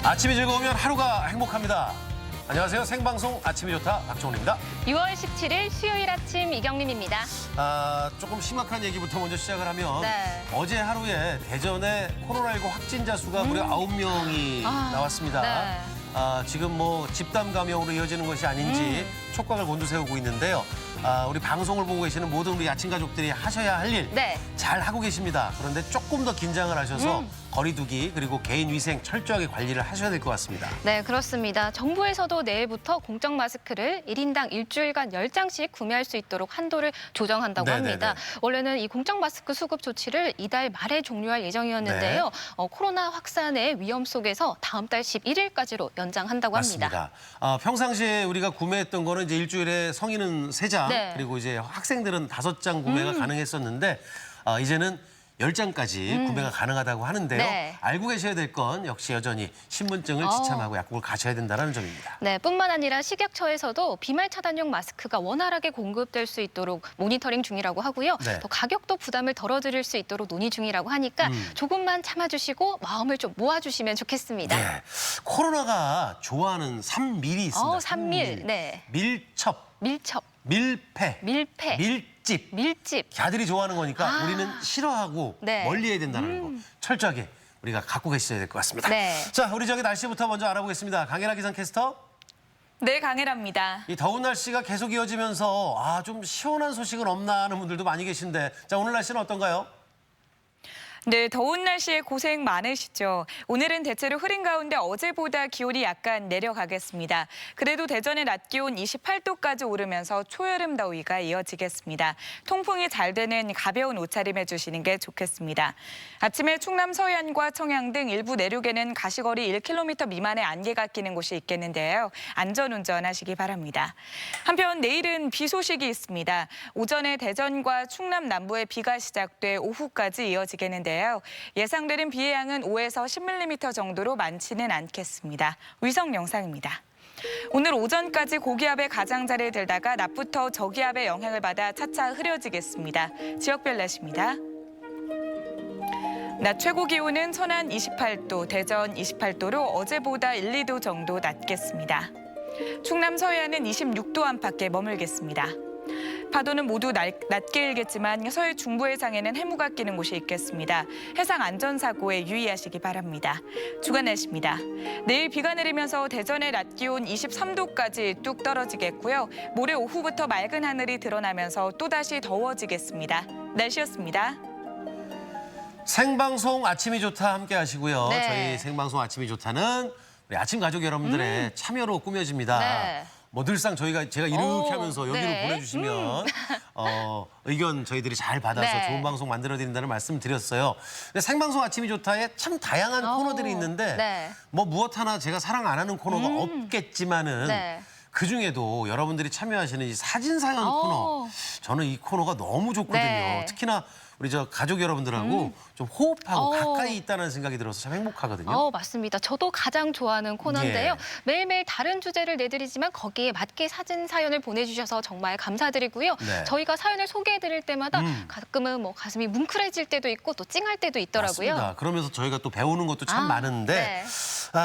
아침이 즐거우면 하루가 행복합니다. 안녕하세요. 생방송 아침이 좋다 박종훈입니다. 6월 17일 수요일 아침 이경림입니다. 조금 심각한 얘기부터 먼저 시작을 하면 네. 어제 하루에 대전에 코로나19 확진자 수가 무려 9명이 나왔습니다. 네. 지금 뭐 집단 감염으로 이어지는 것이 아닌지 촉각을 곤두세우고 있는데요. 우리 방송을 보고 계시는 모든 우리 아침 가족들이 하셔야 할 일 잘 네. 하고 계십니다. 그런데 조금 더 긴장을 하셔서 거리 두기 그리고 개인 위생 철저하게 관리를 하셔야 될 것 같습니다. 네, 그렇습니다. 정부에서도 내일부터 공적 마스크를 1인당 일주일간 10장씩 구매할 수 있도록 한도를 조정한다고 네네네. 합니다. 원래는 이 공적 마스크 수급 조치를 이달 말에 종료할 예정이었는데요. 네. 코로나 확산의 위험 속에서 다음 달 11일까지로 연장한다고 합니다. 맞습니다. 평상시에 우리가 구매했던 거는 이제 일주일에 성인은 3장, 네. 그리고 이제 학생들은 5장 구매가 가능했었는데 이제는 10장까지 구매가 가능하다고 하는데요. 네. 알고 계셔야 될 건 역시 여전히 신분증을 지참하고 약국을 가셔야 된다는 점입니다. 네, 뿐만 아니라 식약처에서도 비말 차단용 마스크가 원활하게 공급될 수 있도록 모니터링 중이라고 하고요. 네. 또 가격도 부담을 덜어드릴 수 있도록 논의 중이라고 하니까 조금만 참아주시고 마음을 좀 모아주시면 좋겠습니다. 네. 코로나가 좋아하는 3밀이 있습니다. 3밀. 네. 밀첩, 밀첩, 밀폐, 밀폐, 밀집. 밀집. 아들이 좋아하는 거니까 우리는 싫어하고 네. 멀리 해야 된다는 거 철저하게 우리가 갖고 계셔야 될 것 같습니다. 네. 자, 우리 날씨부터 먼저 알아보겠습니다. 강혜라 기상캐스터. 네, 강혜라입니다. 이 더운 날씨가 계속 이어지면서 좀 시원한 소식은 없나 하는 분들도 많이 계신데 자, 오늘 날씨는 어떤가요? 네, 더운 날씨에 고생 많으시죠. 오늘은 대체로 흐린 가운데 어제보다 기온이 약간 내려가겠습니다. 그래도 대전의 낮 기온 28도까지 오르면서 초여름 더위가 이어지겠습니다. 통풍이 잘 되는 가벼운 옷차림 해주시는 게 좋겠습니다. 아침에 충남 서해안과 청양 등 일부 내륙에는 가시거리 1km 미만의 안개가 끼는 곳이 있겠는데요. 안전운전 하시기 바랍니다. 한편 내일은 비 소식이 있습니다. 오전에 대전과 충남 남부에 비가 시작돼 오후까지 이어지겠는데요. 예상되는 비의 양은 5에서 10mm 정도로 많지는 않겠습니다. 위성 영상입니다. 오늘 오전까지 고기압의 가장자리에 들다가 낮부터 저기압의 영향을 받아 차차 흐려지겠습니다. 지역별 날씨입니다. 낮 최고 기온은 천안 28도, 대전 28도로 어제보다 1, 2도 정도 낮겠습니다. 충남 서해안은 26도 안팎에 머물겠습니다. 파도는 모두 낮게 일겠지만 서해 중부 해상에는 해무가 끼는 곳이 있겠습니다. 해상 안전사고에 유의하시기 바랍니다. 주간 날씨입니다. 내일 비가 내리면서 대전의 낮 기온 23도까지 뚝 떨어지겠고요. 모레 오후부터 맑은 하늘이 드러나면서 또다시 더워지겠습니다. 날씨였습니다. 생방송 아침이 좋다 함께 하시고요. 네. 저희 생방송 아침이 좋다는 우리 아침 가족 여러분들의 참여로 꾸며집니다. 네. 뭐 늘상 제가 이렇게 하면서 여기로 네. 보내주시면 의견 저희들이 잘 받아서 네. 좋은 방송 만들어드린다는 말씀 드렸어요. 근데 생방송 아침이 좋다에 참 다양한 코너들이 있는데 네. 뭐 무엇 하나 제가 사랑 안 하는 코너가 없겠지만은 네. 그중에도 여러분들이 참여하시는 이 사진사연 코너 저는 이 코너가 너무 좋거든요. 네. 특히나 우리 가족 여러분들하고 좀 호흡하고 어. 가까이 있다는 생각이 들어서 참 행복하거든요. 맞습니다. 저도 가장 좋아하는 코너인데요. 예. 매일매일 다른 주제를 내드리지만 거기에 맞게 사진 사연을 보내주셔서 정말 감사드리고요. 네. 저희가 사연을 소개해드릴 때마다 가끔은 뭐 가슴이 뭉클해질 때도 있고 또 찡할 때도 있더라고요. 맞습니다. 그러면서 저희가 또 배우는 것도 참 많은데 네.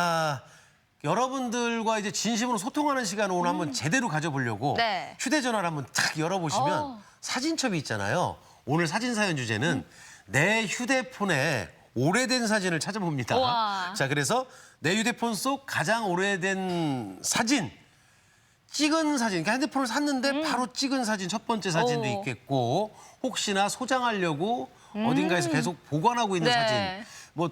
여러분들과 이제 진심으로 소통하는 시간을 오늘 한번 제대로 가져보려고 네. 휴대전화를 한번 탁 열어보시면 사진첩이 있잖아요. 오늘 사진사연 주제는 내 휴대폰에 오래된 사진을 찾아봅니다. 우와. 자, 그래서 내 휴대폰 속 가장 오래된 사진, 찍은 사진, 그러니까 핸드폰을 샀는데 바로 찍은 사진, 첫 번째 사진도 오. 있겠고 혹시나 소장하려고 어딘가에서 계속 보관하고 있는 네. 사진, 뭐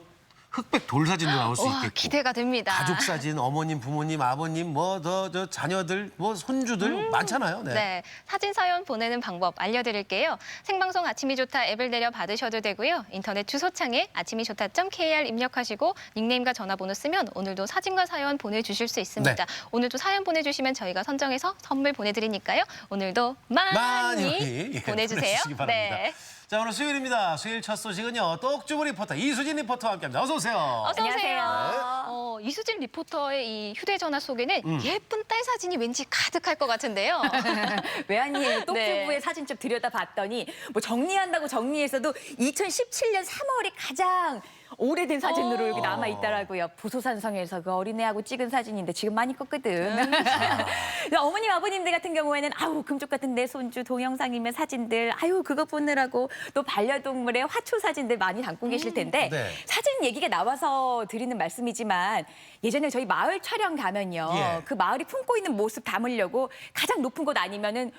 흑백 돌 사진도 나올 수 와, 있겠고 기대가 됩니다. 가족 사진, 어머님, 부모님, 아버님, 뭐 저 자녀들, 뭐 손주들 많잖아요. 네. 네, 사진 사연 보내는 방법 알려드릴게요. 생방송 아침이 좋다 앱을 내려 받으셔도 되고요. 인터넷 주소창에 아침이 좋다.kr 입력하시고 닉네임과 전화번호 쓰면 오늘도 사진과 사연 보내주실 수 있습니다. 네. 오늘도 사연 보내주시면 저희가 선정해서 선물 보내드리니까요. 오늘도 많이 보내주세요. 보내주시기 바랍니다. 네. 자, 오늘 수요일입니다. 수요일 첫 소식은요. 똑주부 리포터 이수진 리포터와 함께합니다. 어서 오세요. 어서 오세요. 안녕하세요. 이수진 리포터의 이 휴대전화 속에는 예쁜 딸 사진이 왠지 가득할 것 같은데요. 왜 아니에요? 똑주부의 네. 사진 좀 들여다봤더니 뭐 정리한다고 정리해서도 2017년 3월이 가장 오래된 사진으로 이렇게 남아 있더라고요. 보소산성에서 그 어린애하고 찍은 사진인데 지금 많이 컸거든. 어머님 아버님들 같은 경우에는 아우 금쪽 같은 내 손주 동영상이면 사진들 아유 그거 보느라고 또 반려동물의 화초 사진들 많이 담고 계실 텐데 네. 사진 얘기가 나와서 드리는 말씀이지만 예전에 저희 마을 촬영 가면요. 예. 그 마을이 품고 있는 모습 담으려고 가장 높은 곳 아니면은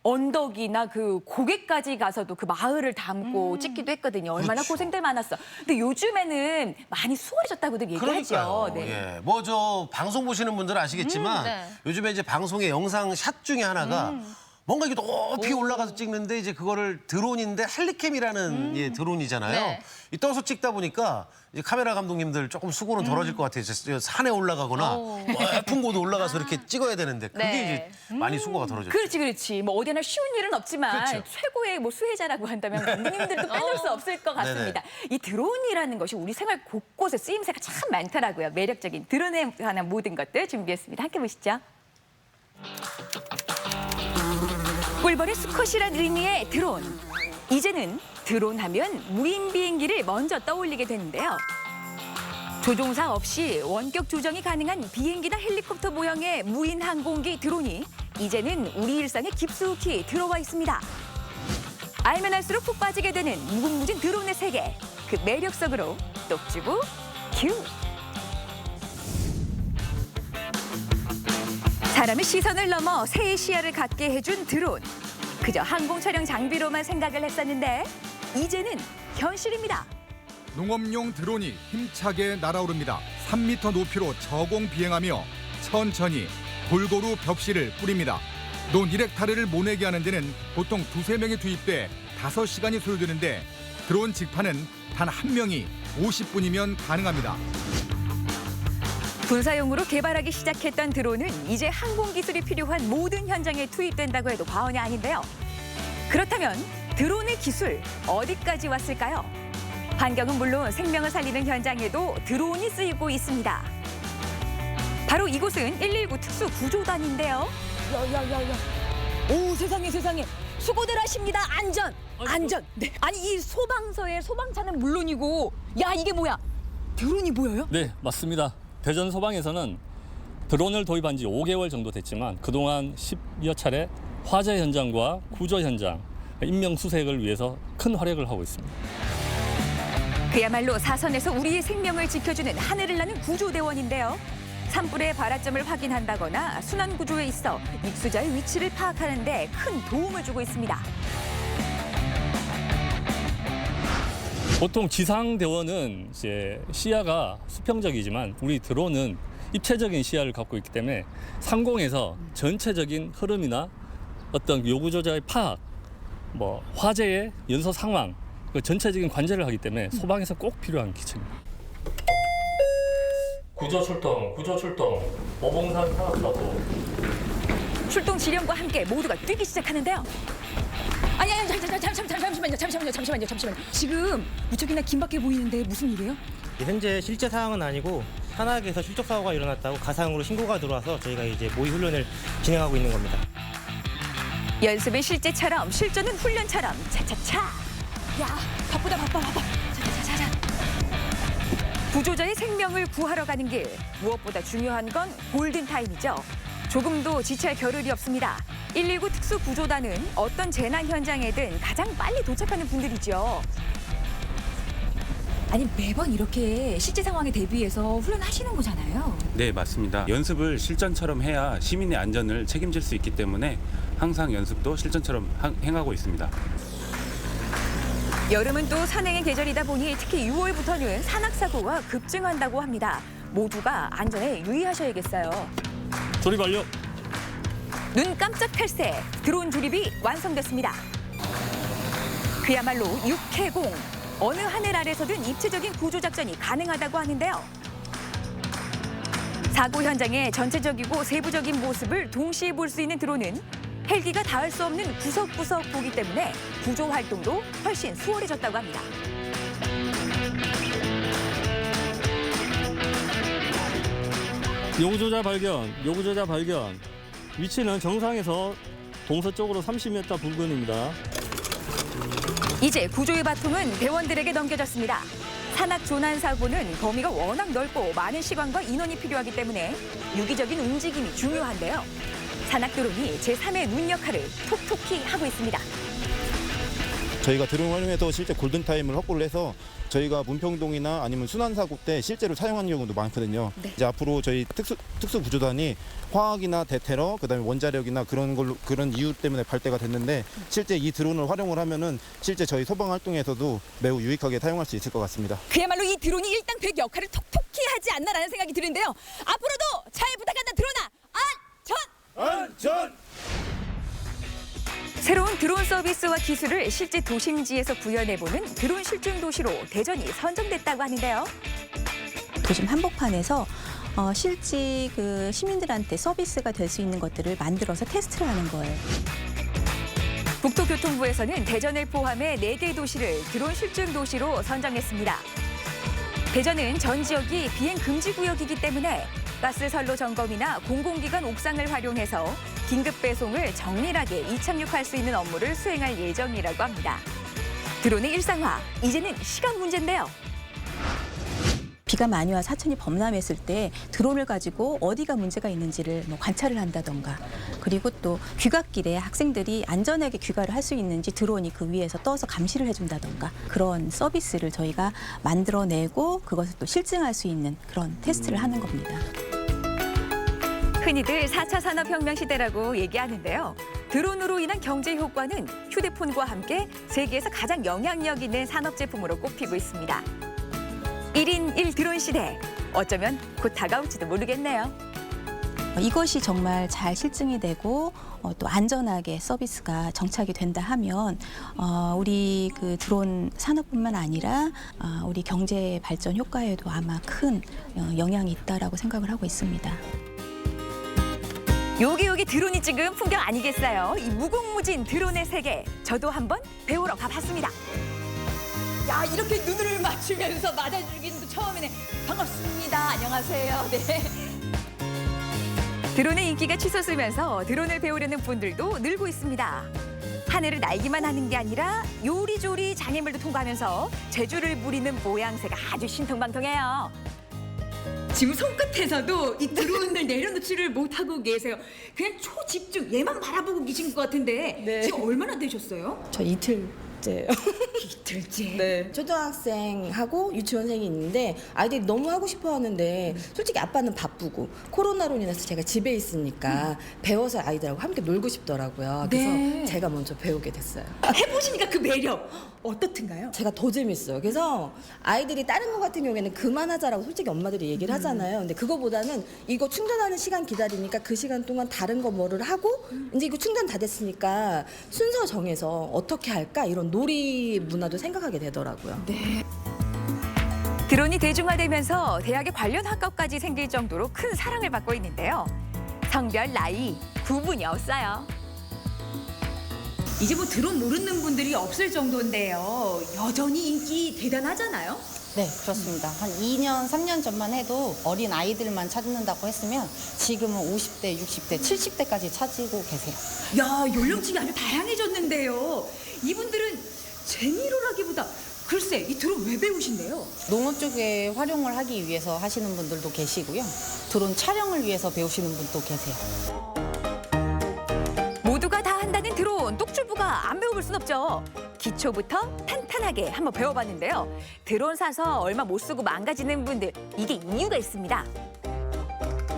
언덕이나 그 고개까지 가서도 그 마을을 담고 찍기도 했거든요. 얼마나 그렇죠. 고생들 많았어. 근데 요즘에는 많이 수월해졌다고들 얘기하죠. 그러니까요. 네. 예. 뭐 저 방송 보시는 분들은 아시겠지만 네. 요즘에 이제 방송의 영상 샷 중에 하나가 뭔가 이게 높이 올라가서 찍는데 이제 그거를 드론인데 헬리캠이라는 예, 드론이잖아요. 네. 이 떠서 찍다 보니까 이제 카메라 감독님들 조금 수고는 덜어질 것 같아요. 저 산에 올라가거나 높은 곳에 올라가서 이렇게 찍어야 되는데 그게 네. 이제 많이 수고가 덜어졌죠. 그렇지, 그렇지. 뭐 어디나 쉬운 일은 없지만 그렇죠. 최고의 뭐 수혜자라고 한다면 감독님들도 빼놓을 수 없을 것 같습니다. 이 드론이라는 것이 우리 생활 곳곳에 쓰임새가 참 많더라고요. 매력적인 드론에 관한 모든 것들 준비했습니다. 함께 보시죠. 꿀벌의 수컷이란 의미의 드론. 이제는 드론 하면 무인 비행기를 먼저 떠올리게 되는데요. 조종사 없이 원격 조정이 가능한 비행기나 헬리콥터 모형의 무인 항공기 드론이 이제는 우리 일상에 깊숙이 들어와 있습니다. 알면 알수록 푹 빠지게 되는 무궁무진 드론의 세계. 그 매력 속으로 똑주고 큐! 사람의 시선을 넘어 새의 시야를 갖게 해준 드론. 그저 항공 촬영 장비로만 생각을 했었는데 이제는 현실입니다. 농업용 드론이 힘차게 날아오릅니다. 3m 높이로 저공 비행하며 천천히 골고루 벽실을 뿌립니다. 논 일헥타르를 모내게 하는 데는 보통 2~3명이 투입돼 5시간이 소요되는데 드론 직파는 단 1명이 50분이면 가능합니다. 군사용으로 개발하기 시작했던 드론은 이제 항공 기술이 필요한 모든 현장에 투입된다고 해도 과언이 아닌데요. 그렇다면 드론의 기술 어디까지 왔을까요? 환경은 물론 생명을 살리는 현장에도 드론이 쓰이고 있습니다. 바로 이곳은 119 특수구조단인데요. 야야야야. 오 세상에 세상에. 수고들 하십니다. 안전. 네. 아니 이 소방서의 소방차는 물론이고 야 이게 뭐야? 드론이 보여요? 네, 맞습니다. 대전 소방에서는 드론을 도입한 지 5개월 정도 됐지만 그동안 10여 차례 화재 현장과 구조 현장, 인명 수색을 위해서 큰 활약을 하고 있습니다. 그야말로 사선에서 우리의 생명을 지켜주는 하늘을 나는 구조대원인데요. 산불의 발화점을 확인한다거나 순환 구조에 있어 익수자의 위치를 파악하는 데 큰 도움을 주고 있습니다. 보통 지상 대원은 이제 시야가 수평적이지만 우리 드론은 입체적인 시야를 갖고 있기 때문에 상공에서 전체적인 흐름이나 어떤 요구조자의 파악, 뭐 화재의 연소 상황, 그 전체적인 관제를 하기 때문에 소방에서 꼭 필요한 기체입니다. 구조 출동, 오봉산 산악사고. 출동 지령과 함께 모두가 뛰기 시작하는데요. 아니 잠시만요. 지금 무척이나 긴박해 보이는데 무슨 일이에요? 현재 실제 상황은 아니고 산악에서 실적 사고가 일어났다고 가상으로 신고가 들어와서 저희가 이제 모의 훈련을 진행하고 있는 겁니다. 연습은 실제처럼 실전은 훈련처럼 차차차. 야 바쁘다. 차차차차. 구조자의 생명을 구하러 가는 길. 무엇보다 중요한 건 골든타임이죠. 조금도 지체할 겨를이 없습니다. 119 특수구조단은 어떤 재난 현장에든 가장 빨리 도착하는 분들이죠. 아니 매번 이렇게 실제 상황에 대비해서 훈련하시는 거잖아요. 네, 맞습니다. 연습을 실전처럼 해야 시민의 안전을 책임질 수 있기 때문에 항상 연습도 실전처럼 행하고 있습니다. 여름은 또 산행의 계절이다 보니 특히 6월부터는 산악사고가 급증한다고 합니다. 모두가 안전에 유의하셔야겠어요. 조립 완료. 눈 깜짝할 새 드론 조립이 완성됐습니다. 그야말로 육해공. 어느 하늘 아래서든 입체적인 구조 작전이 가능하다고 하는데요. 사고 현장의 전체적이고 세부적인 모습을 동시에 볼 수 있는 드론은 헬기가 닿을 수 없는 구석구석 보기 때문에 구조 활동도 훨씬 수월해졌다고 합니다. 요구조자 발견. 위치는 정상에서 동서쪽으로 30m 부근입니다. 이제 구조의 바통은 대원들에게 넘겨졌습니다. 산악 조난 사고는 범위가 워낙 넓고 많은 시간과 인원이 필요하기 때문에 유기적인 움직임이 중요한데요. 산악 드론이 제3의 눈 역할을 톡톡히 하고 있습니다. 저희가 드론 활용해서 실제 골든타임을 확보를 해서 저희가 문평동이나 아니면 순환사고 때 실제로 사용하는 경우도 많거든요. 네. 이제 앞으로 저희 특수구조단이 화학이나 대테러, 그다음에 원자력이나 그런 이유 때문에 발대가 됐는데 실제 이 드론을 활용을 하면은 실제 저희 소방 활동에서도 매우 유익하게 사용할 수 있을 것 같습니다. 그야말로 이 드론이 일당백 역할을 톡톡히 하지 않나라는 생각이 드는데요. 앞으로도 잘 부탁한다 드론아 안전! 새로운 드론 서비스와 기술을 실제 도심지에서 구현해보는 드론 실증 도시로 대전이 선정됐다고 하는데요. 도심 한복판에서 실제 그 시민들한테 서비스가 될 수 있는 것들을 만들어서 테스트를 하는 거예요. 국토교통부에서는 대전을 포함해 4개 도시를 드론 실증 도시로 선정했습니다. 대전은 전 지역이 비행 금지 구역이기 때문에 가스 선로 점검이나 공공기관 옥상을 활용해서 긴급 배송을 정밀하게 이착륙할 수 있는 업무를 수행할 예정이라고 합니다. 드론의 일상화, 이제는 시간 문제인데요. 비가 많이 와 사천이 범람했을 때 드론을 가지고 어디가 문제가 있는지를 관찰을 한다던가, 그리고 또 귀갓길에 학생들이 안전하게 귀가를 할 수 있는지 드론이 그 위에서 떠서 감시를 해준다던가, 그런 서비스를 저희가 만들어내고 그것을 또 실증할 수 있는 그런 테스트를 하는 겁니다. 흔히들 4차 산업혁명 시대라고 얘기하는데요. 드론으로 인한 경제 효과는 휴대폰과 함께 세계에서 가장 영향력 있는 산업 제품으로 꼽히고 있습니다. 1인 1드론 시대, 어쩌면 곧 다가올지도 모르겠네요. 이것이 정말 잘 실증이 되고 또 안전하게 서비스가 정착이 된다 하면 우리 그 드론 산업뿐만 아니라 우리 경제 발전 효과에도 아마 큰 영향이 있다라고 생각을 하고 있습니다. 요기 드론이 찍은 풍경 아니겠어요? 이 무궁무진 드론의 세계, 저도 한번 배우러 가봤습니다. 야, 이렇게 눈을 맞추면서 맞아주기는 또 처음이네. 반갑습니다. 안녕하세요. 네. 드론의 인기가 치솟으면서 드론을 배우려는 분들도 늘고 있습니다. 하늘을 날기만 하는 게 아니라 요리조리 장애물도 통과하면서 재주를 부리는 모양새가 아주 신통방통해요. 지금 손끝에서도 이 드론을 내려놓지를 못하고 계세요. 그냥 초집중, 얘만 바라보고 계신 것 같은데 네. 지금 얼마나 되셨어요? 저 이틀째예요. 이틀째. 네. 초등학생하고 유치원생이 있는데 아이들이 너무 하고 싶어 하는데 솔직히 아빠는 바쁘고 코로나로 인해서 제가 집에 있으니까 배워서 아이들하고 함께 놀고 싶더라고요. 그래서 네. 제가 먼저 배우게 됐어요. 해보시니까 그 매력 어떻든가요? 제가 더 재밌어요. 그래서 아이들이 다른 거 같은 경우에는 그만하자라고 솔직히 엄마들이 얘기를 하잖아요. 근데 그거보다는 이거 충전하는 시간 기다리니까 그 시간 동안 다른 거 뭐를 하고 이제 이거 충전 다 됐으니까 순서 정해서 어떻게 할까 이런 놀이 문화도 생각하게 되더라고요. 네. 드론이 대중화되면서 대학에 관련 학과까지 생길 정도로 큰 사랑을 받고 있는데요. 성별, 나이 구분이 없어요. 이제 뭐 드론 모르는 분들이 없을 정도인데요. 여전히 인기 대단하잖아요. 네, 그렇습니다. 한 2년, 3년 전만 해도 어린 아이들만 찾는다고 했으면 지금은 50대, 60대, 70대까지 찾고 계세요. 야, 연령층이 아주 다양해졌는데요. 이분들은 재미로라기보다 글쎄, 이 드론 왜 배우신대요? 농업 쪽에 활용을 하기 위해서 하시는 분들도 계시고요. 드론 촬영을 위해서 배우시는 분도 계세요. 모두가 다 한다는 드론, 똑주부가 안 배워볼 순 없죠. 기초부터 탄탄하게 한번 배워봤는데요. 드론 사서 얼마 못 쓰고 망가지는 분들, 이게 이유가 있습니다.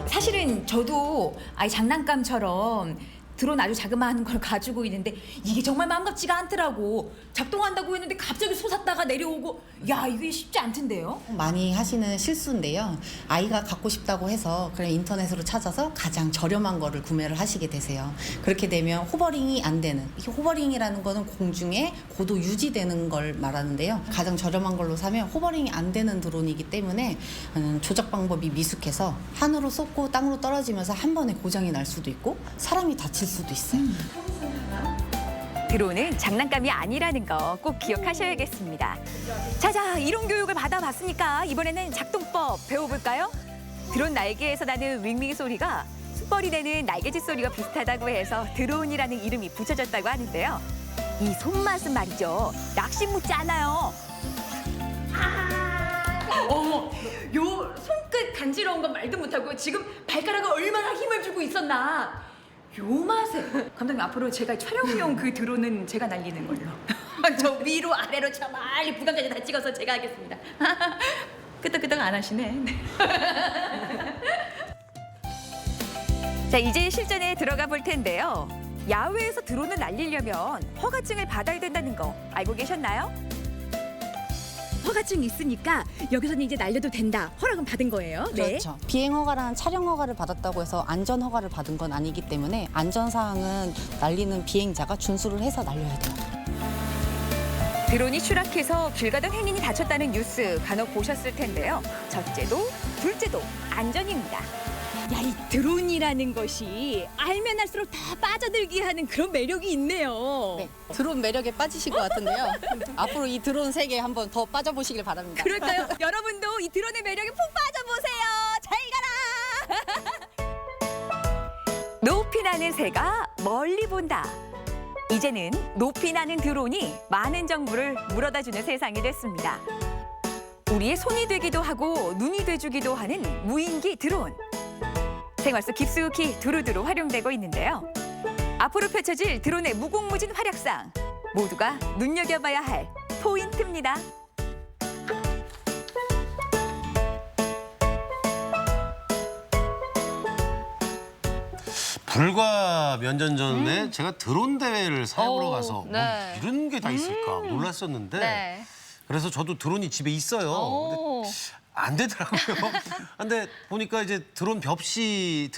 사실은 저도 아이 장난감처럼 드론 아주 자그마한 걸 가지고 있는데 이게 정말 마음같지가 않더라고. 작동한다고 했는데 갑자기 솟았다가 내려오고, 야, 이게 쉽지 않던데요? 많이 하시는 실수인데요. 아이가 갖고 싶다고 해서 그냥 인터넷으로 찾아서 가장 저렴한 거를 구매를 하시게 되세요. 그렇게 되면 호버링이 안 되는, 이 호버링이라는 거는 공중에 고도 유지되는 걸 말하는데요. 가장 저렴한 걸로 사면 호버링이 안 되는 드론이기 때문에 조작 방법이 미숙해서 하늘로 쏟고 땅으로 떨어지면서 한 번에 고장이 날 수도 있고 사람이 다칠 수도 있어요. 드론은 장난감이 아니라는 거 꼭 기억하셔야겠습니다. 자자, 이론 교육을 받아봤으니까 이번에는 작동법 배워볼까요? 드론 날개에서 나는 윙윙 소리가 숯벌이 내는 날개짓 소리가 비슷하다고 해서 드론이라는 이름이 붙여졌다고 하는데요. 이 손맛은 말이죠. 낚시 묻지 않아요. 어머, 요 손끝 간지러운 건 말도 못하고 지금 발가락에 얼마나 힘을 주고 있었나. 요 맛에. 감독님, 앞으로 제가 촬영용 그 드론은 제가 날리는 걸로. 저 위로 아래로 저 멀리 부감까지 다 찍어서 제가 하겠습니다. 끄덕끄덕 안 하시네. 자, 이제 실전에 들어가 볼 텐데요. 야외에서 드론을 날리려면 허가증을 받아야 된다는 거 알고 계셨나요? 허가증이 있으니까 여기서는 이제 날려도 된다. 허락은 받은 거예요. 그렇죠. 비행 허가랑 촬영 허가를 받았다고 해서 안전 허가를 받은 건 아니기 때문에 안전 사항은 날리는 비행자가 준수를 해서 날려야 돼요. 드론이 추락해서 길 가던 행인이 다쳤다는 뉴스 간혹 보셨을 텐데요. 첫째도 둘째도 안전입니다. 야, 이 드론이라는 것이 알면 알수록 더 빠져들게 하는 그런 매력이 있네요. 네, 드론 매력에 빠지실 것 같은데요. 앞으로 이 드론 세계에 한번 더 빠져보시길 바랍니다. 그럴까요? 여러분도 이 드론의 매력에 푹 빠져보세요. 잘 가라. 높이 나는 새가 멀리 본다. 이제는 높이 나는 드론이 많은 정보를 물어다주는 세상이 됐습니다. 우리의 손이 되기도 하고 눈이 돼주기도 하는 무인기 드론. 생활 속 깊숙이 두루두루 활용되고 있는데요. 앞으로 펼쳐질 드론의 무궁무진 활약상, 모두가 눈여겨봐야 할 포인트입니다. 불과 몇 년 전에 제가 드론 대회를 사보러 가서 네. 뭐 이런 게 다 있을까 놀랐었는데 네. 그래서 저도 드론이 집에 있어요. 근데 안 되더라고요. 근데 보니까 이제 드론이 벽시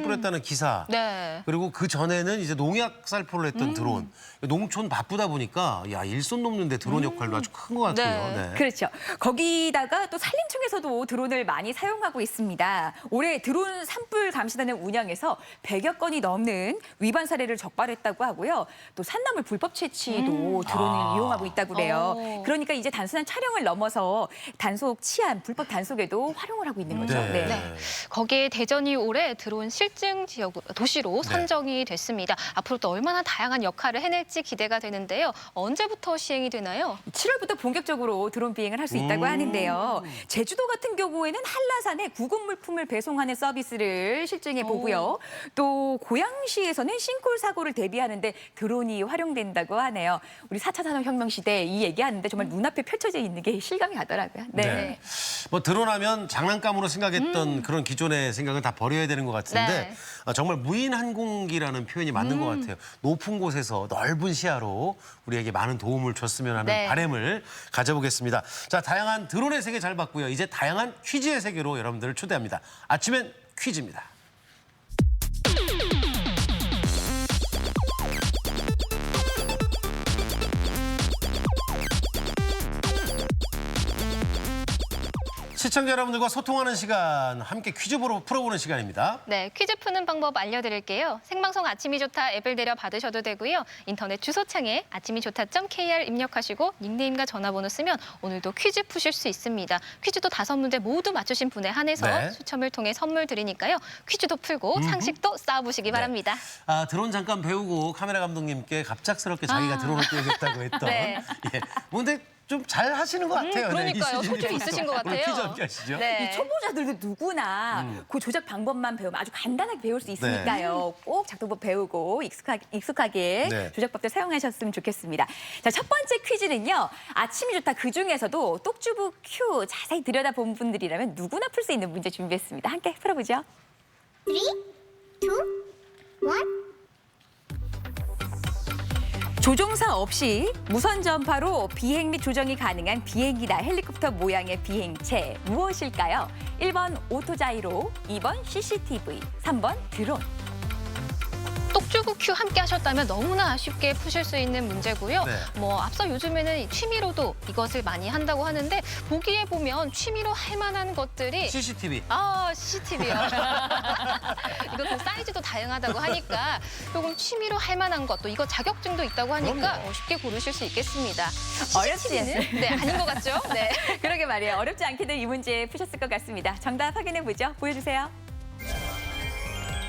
뿌렸다는 기사. 네. 그리고 그 전에는 이제 농약 살포를 했던 드론. 농촌 바쁘다 보니까 야, 일손 돕는데 드론 역할도 아주 큰 것 같고요. 네. 네. 그렇죠. 거기다가 또 산림청에서도 드론을 많이 사용하고 있습니다. 올해 드론 산불 감시단을 운영해서 100여 건이 넘는 위반 사례를 적발했다고 하고요. 또 산나물 불법 채취도 드론을 이용하고 있다고 그래요. 그러니까 이제 단순한 촬영을 넘어서 단속 치안, 불법 단속에도 활용을 하고 있는 거죠. 네. 네. 거기에 대전이 올해 드론 실증 지역 도시로 선정이 됐습니다. 앞으로 또 얼마나 다양한 역할을 해낼지 기대가 되는데요. 언제부터 시행이 되나요? 7월부터 본격적으로 드론 비행을 할 수 있다고 하는데요. 제주도 같은 경우에는 한라산에 구급 물품을 배송하는 서비스를 실증해 보고요. 또 고양시에서는 싱크홀 사고를 대비하는데 드론이 활용된다고 하네요. 우리 4차 산업혁명 시대 이 얘기하는데 정말 눈앞에 펼쳐져 있는 게 실감이 가더라고요. 네. 네. 뭐 드론하면 장난감으로 생각했던 그런 기존의 생각을 다 버려야 되는 것 같은데 네. 정말 무인 항공기라는 표현이 맞는 것 같아요. 높은 곳에서 넓은 시야로 우리에게 많은 도움을 줬으면 하는 네. 바람을 가져보겠습니다. 자, 다양한 드론의 세계 잘 봤고요. 이제 다양한 퀴즈의 세계로 여러분들을 초대합니다. 아침엔 퀴즈입니다. 시청자 여러분들과 소통하는 시간, 함께 퀴즈 풀어보는 시간입니다. 네, 퀴즈 푸는 방법 알려드릴게요. 생방송 아침이 좋다 앱을 내려 받으셔도 되고요. 인터넷 주소창에 아침이 좋다.kr 입력하시고 닉네임과 전화번호 쓰면 오늘도 퀴즈 푸실 수 있습니다. 퀴즈도 5문제 모두 맞추신 분에 한해서 네. 추첨을 통해 선물 드리니까요. 퀴즈도 풀고 상식도 쌓아보시기 바랍니다. 아, 드론 잠깐 배우고 카메라 감독님께 갑작스럽게 자기가 드론을 띄우겠다고 했던. 네. 예. 근데 좀 잘 하시는 것 같아요. 그러니까요. 네, 소질이 있으신 것 같아요. 오늘 퀴즈 함께 하시죠. 네. 이 초보자들도 누구나 그 조작 방법만 배우면 아주 간단하게 배울 수 있으니까요. 꼭 작동법 배우고 익숙하게 네. 조작법들 사용하셨으면 좋겠습니다. 자, 첫 번째 퀴즈는요. 아침이 좋다 그중에서도 똑주부 큐 자세히 들여다본 분들이라면 누구나 풀 수 있는 문제 준비했습니다. 함께 풀어보죠. 3, 2, 1. 조종사 없이 무선 전파로 비행 및 조정이 가능한 비행기나 헬리콥터 모양의 비행체 무엇일까요? 1번 오토자이로, 2번 CCTV, 3번 드론. 똑주구 큐 함께 하셨다면 너무나 쉽게 푸실 수 있는 문제고요. 네. 뭐 앞서 요즘에는 취미로도 이것을 많이 한다고 하는데 보기에 보면 취미로 할 만한 것들이 CCTV. CCTV요. 이거 그 사이즈도 다양하다고 하니까 조금 취미로 할 만한 것, 또 이거 자격증도 있다고 하니까 쉽게 고르실 수 있겠습니다. 어렵지 CCTV는 네, 아닌 것 같죠? 네. 그러게 말이에요. 어렵지 않게들 이 문제 푸셨을 것 같습니다. 정답 확인해 보죠. 보여주세요.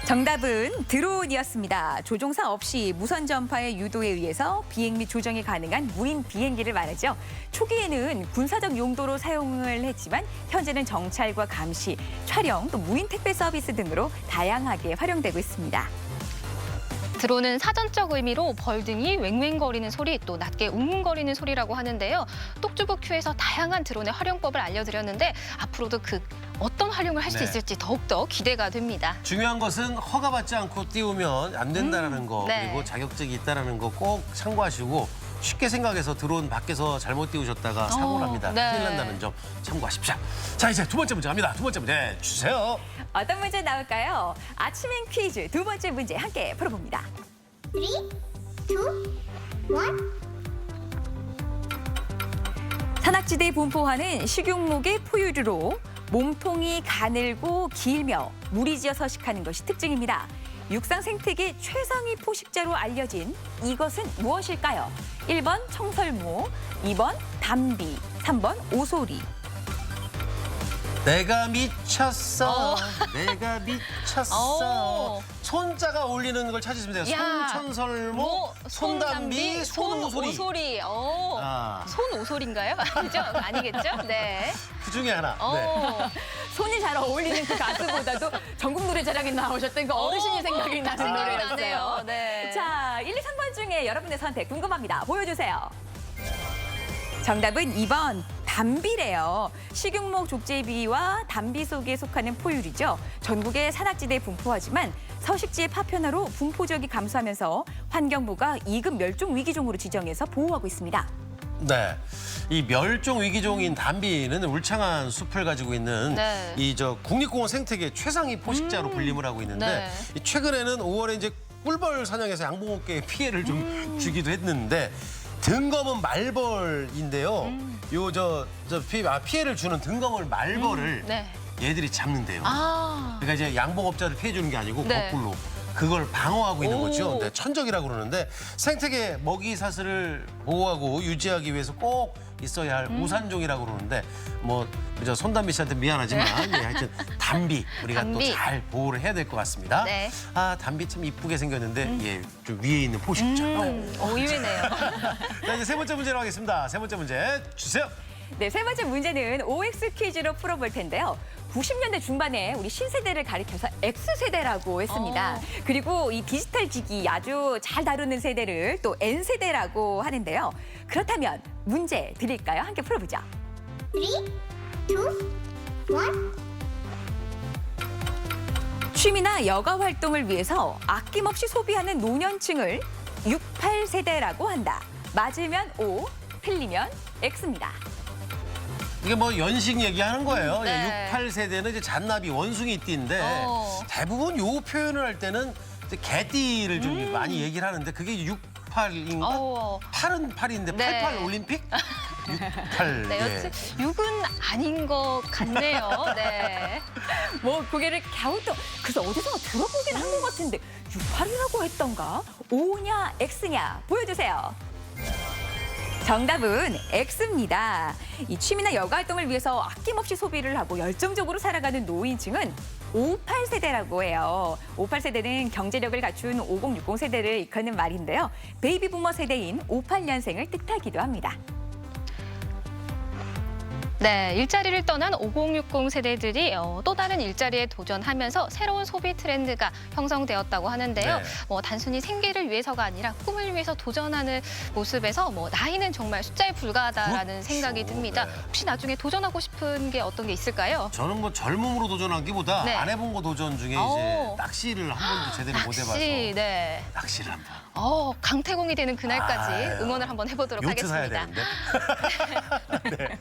정답은 드론이었습니다. 조종사 없이 무선 전파의 유도에 의해서 비행 및 조정이 가능한 무인 비행기를 말하죠. 초기에는 군사적 용도로 사용을 했지만 현재는 정찰과 감시, 촬영, 또 무인 택배 서비스 등으로 다양하게 활용되고 있습니다. 드론은 사전적 의미로 벌등이 왱왱거리는 소리, 또 낮게 웅웅거리는 소리라고 하는데요. 똑주부 큐에서 다양한 드론의 활용법을 알려드렸는데 앞으로도 그 어떤 활용을 할 수 네. 있을지 더욱더 기대가 됩니다. 중요한 것은 허가받지 않고 띄우면 안 된다는 거, 네. 그리고 자격증이 있다는 거 꼭 참고하시고 쉽게 생각해서 드론 밖에서 잘못 띄우셨다가 사고 납니다. 네. 큰일 난다는 점 참고하십시오. 자, 이제 두 번째 문제 갑니다. 두 번째 문제 주세요. 어떤 문제 나올까요? 아침엔 퀴즈 두 번째 문제 함께 풀어봅니다. 3, 2, 1. 산악지대에 분포하는 식용목의 포유류로 몸통이 가늘고 길며 무리지어 서식하는 것이 특징입니다. 육상 생태계 최상위 포식자로 알려진 이것은 무엇일까요? 1번 청설모, 2번 담비, 3번 오소리. 내가 미쳤어. 내가 미쳤어. 손자가 어울리는 걸 찾으시면 돼요. 야, 손천설모, 손담비, 손오소리. 손오소리. 아. 손오소리인가요? 아니죠? 아니겠죠? 네. 그 중에 하나. 네. 손이 잘 어울리는 그 가수보다도 전국 노래자랑에 나오셨던 그 어르신이 생각이 나는 생각이 노래였어요. 나네요. 네. 자, 1, 2, 3번 중에 여러분의 선택 궁금합니다. 보여주세요. 정답은 2번 담비래요. 식용목 족제비와 담비 속에 속하는 포유류죠. 전국의 산악지대에 분포하지만 서식지의 파편화로 분포지역이 감소하면서 환경부가 2급 멸종 위기종으로 지정해서 보호하고 있습니다. 네. 이 멸종 위기종인 담비는 울창한 숲을 가지고 있는 네. 이 국립공원 생태계 최상위 포식자로 불림을 하고 있는데 네. 이 최근에는 5월에 이제 꿀벌 사냥에서 양봉업계에 피해를 좀 주기도 했는데 등검은 말벌인데요. 피해를 주는 등검을 말벌을 네. 얘들이 잡는데요. 아. 그러니까 이제 양봉업자를 피해 주는 게 아니고 네. 거꾸로 그걸 방어하고 있는 오. 거죠. 근데 천적이라고 그러는데 생태계 먹이 사슬을 보호하고 유지하기 위해서 꼭 있어야 할 우산종이라고 그러는데 뭐 그저 손담비 씨한테 미안하지만 예, 하여튼 담비 우리가 담비. 또 잘 보호를 해야 될 것 같습니다. 네. 아 담비 참 이쁘게 생겼는데 예, 좀 위에 있는 포식자. 의외네요. 자 이제 세 번째 문제로 하겠습니다. 세 번째 문제 주세요. 네, 세 번째 문제는 OX 퀴즈로 풀어볼 텐데요. 90년대 중반에 우리 신세대를 가리켜서 X세대라고 했습니다. 그리고 이 디지털 기기 아주 잘 다루는 세대를 또 N세대라고 하는데요. 그렇다면 문제 드릴까요? 함께 풀어보죠. 3, 2, 1. 취미나 여가 활동을 위해서 아낌없이 소비하는 노년층을 68세대라고 한다. 맞으면 O, 틀리면 X입니다. 이게 뭐 연식 얘기하는 거예요. 네. 68세대는 이제 잔나비 원숭이 띠인데 어. 대부분 요 표현을 할 때는 이제 개띠를 좀 많이 얘기를 하는데 그게 68인가? 어. 8은 8인데 네. 88 올림픽? 68. 네, 여튼 6은 아닌 것 같네요. 네. 뭐 고개를 갸우뚱. 그래서 어디서 들어보긴 한 것 같은데 68이라고 했던가? O냐 X냐 보여주세요. 정답은 X입니다. 이 취미나 여가 활동을 위해서 아낌없이 소비를 하고 열정적으로 살아가는 노인층은 58세대라고 해요. 58세대는 경제력을 갖춘 5060 세대를 이끄는 말인데요. 베이비 부머 세대인 58년생을 뜻하기도 합니다. 네, 일자리를 떠난 5060 세대들이 또 다른 일자리에 도전하면서 새로운 소비 트렌드가 형성되었다고 하는데요. 네. 뭐 단순히 생계를 위해서가 아니라 꿈을 위해서 도전하는 모습에서 뭐 나이는 정말 숫자에 불과하다라는 그렇죠. 생각이 듭니다. 네. 혹시 나중에 도전하고 싶은 게 어떤 게 있을까요? 저는 뭐 젊음으로 도전하기보다 네. 안 해본 거 도전 중에 이제 오. 낚시를 한 번도 제대로 못 해봐서 낚시, 네. 낚시를 한 번. 강태공이 되는 그날까지 아유. 응원을 한번 해보도록 요트 사야 하겠습니다. 되는데.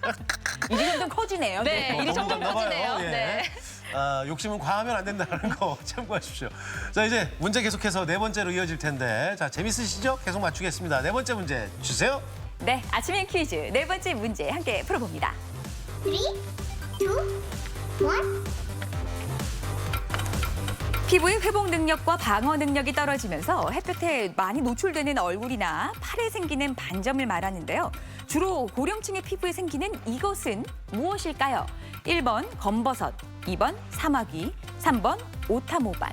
일이 점점 커지네요. 네, 일이 점점 넘어갔나 봐요. 커지네요. 예. 네. 욕심은 과하면 안 된다는 거 참고하십시오. 자, 이제 문제 계속해서 네 번째로 이어질 텐데. 자, 재밌으시죠? 계속 맞추겠습니다. 네 번째 문제 주세요. 네, 아침엔 퀴즈 네 번째 문제 함께 풀어봅니다. 3, 2, 1. 피부의 회복 능력과 방어 능력이 떨어지면서 햇볕에 많이 노출되는 얼굴이나 팔에 생기는 반점을 말하는데요. 주로 고령층의 피부에 생기는 이것은 무엇일까요? 1번 검버섯, 2번 사마귀, 3번 오타모반.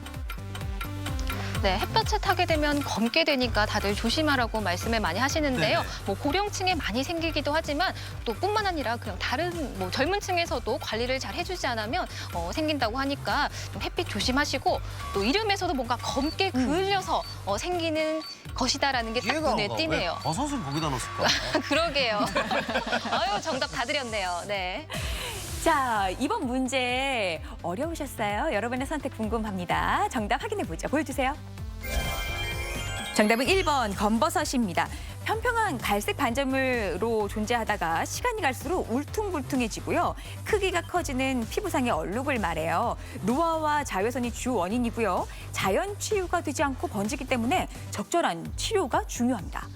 네, 햇볕에 타게 되면 검게 되니까 다들 조심하라고 말씀을 많이 하시는데요. 네네. 뭐 고령층에 많이 생기기도 하지만 또 뿐만 아니라 그냥 다른 뭐 젊은 층에서도 관리를 잘 해주지 않으면 생긴다고 하니까 좀 햇빛 조심하시고 또 이름에서도 뭔가 검게 그을려서 생기는 것이다라는 게 딱 이해가 안 눈에 가. 띄네요. 왜 버섯을 거기다 넣었을까? 그러게요. 아유, 정답 다 드렸네요. 네. 자, 이번 문제 어려우셨어요? 여러분의 선택 궁금합니다. 정답 확인해 보죠. 보여주세요. 정답은 1번 검버섯입니다. 평평한 갈색 반점으로 존재하다가 시간이 갈수록 울퉁불퉁해지고요. 크기가 커지는 피부상의 얼룩을 말해요. 노화와 자외선이 주 원인이고요. 자연 치유가 되지 않고 번지기 때문에 적절한 치료가 중요합니다.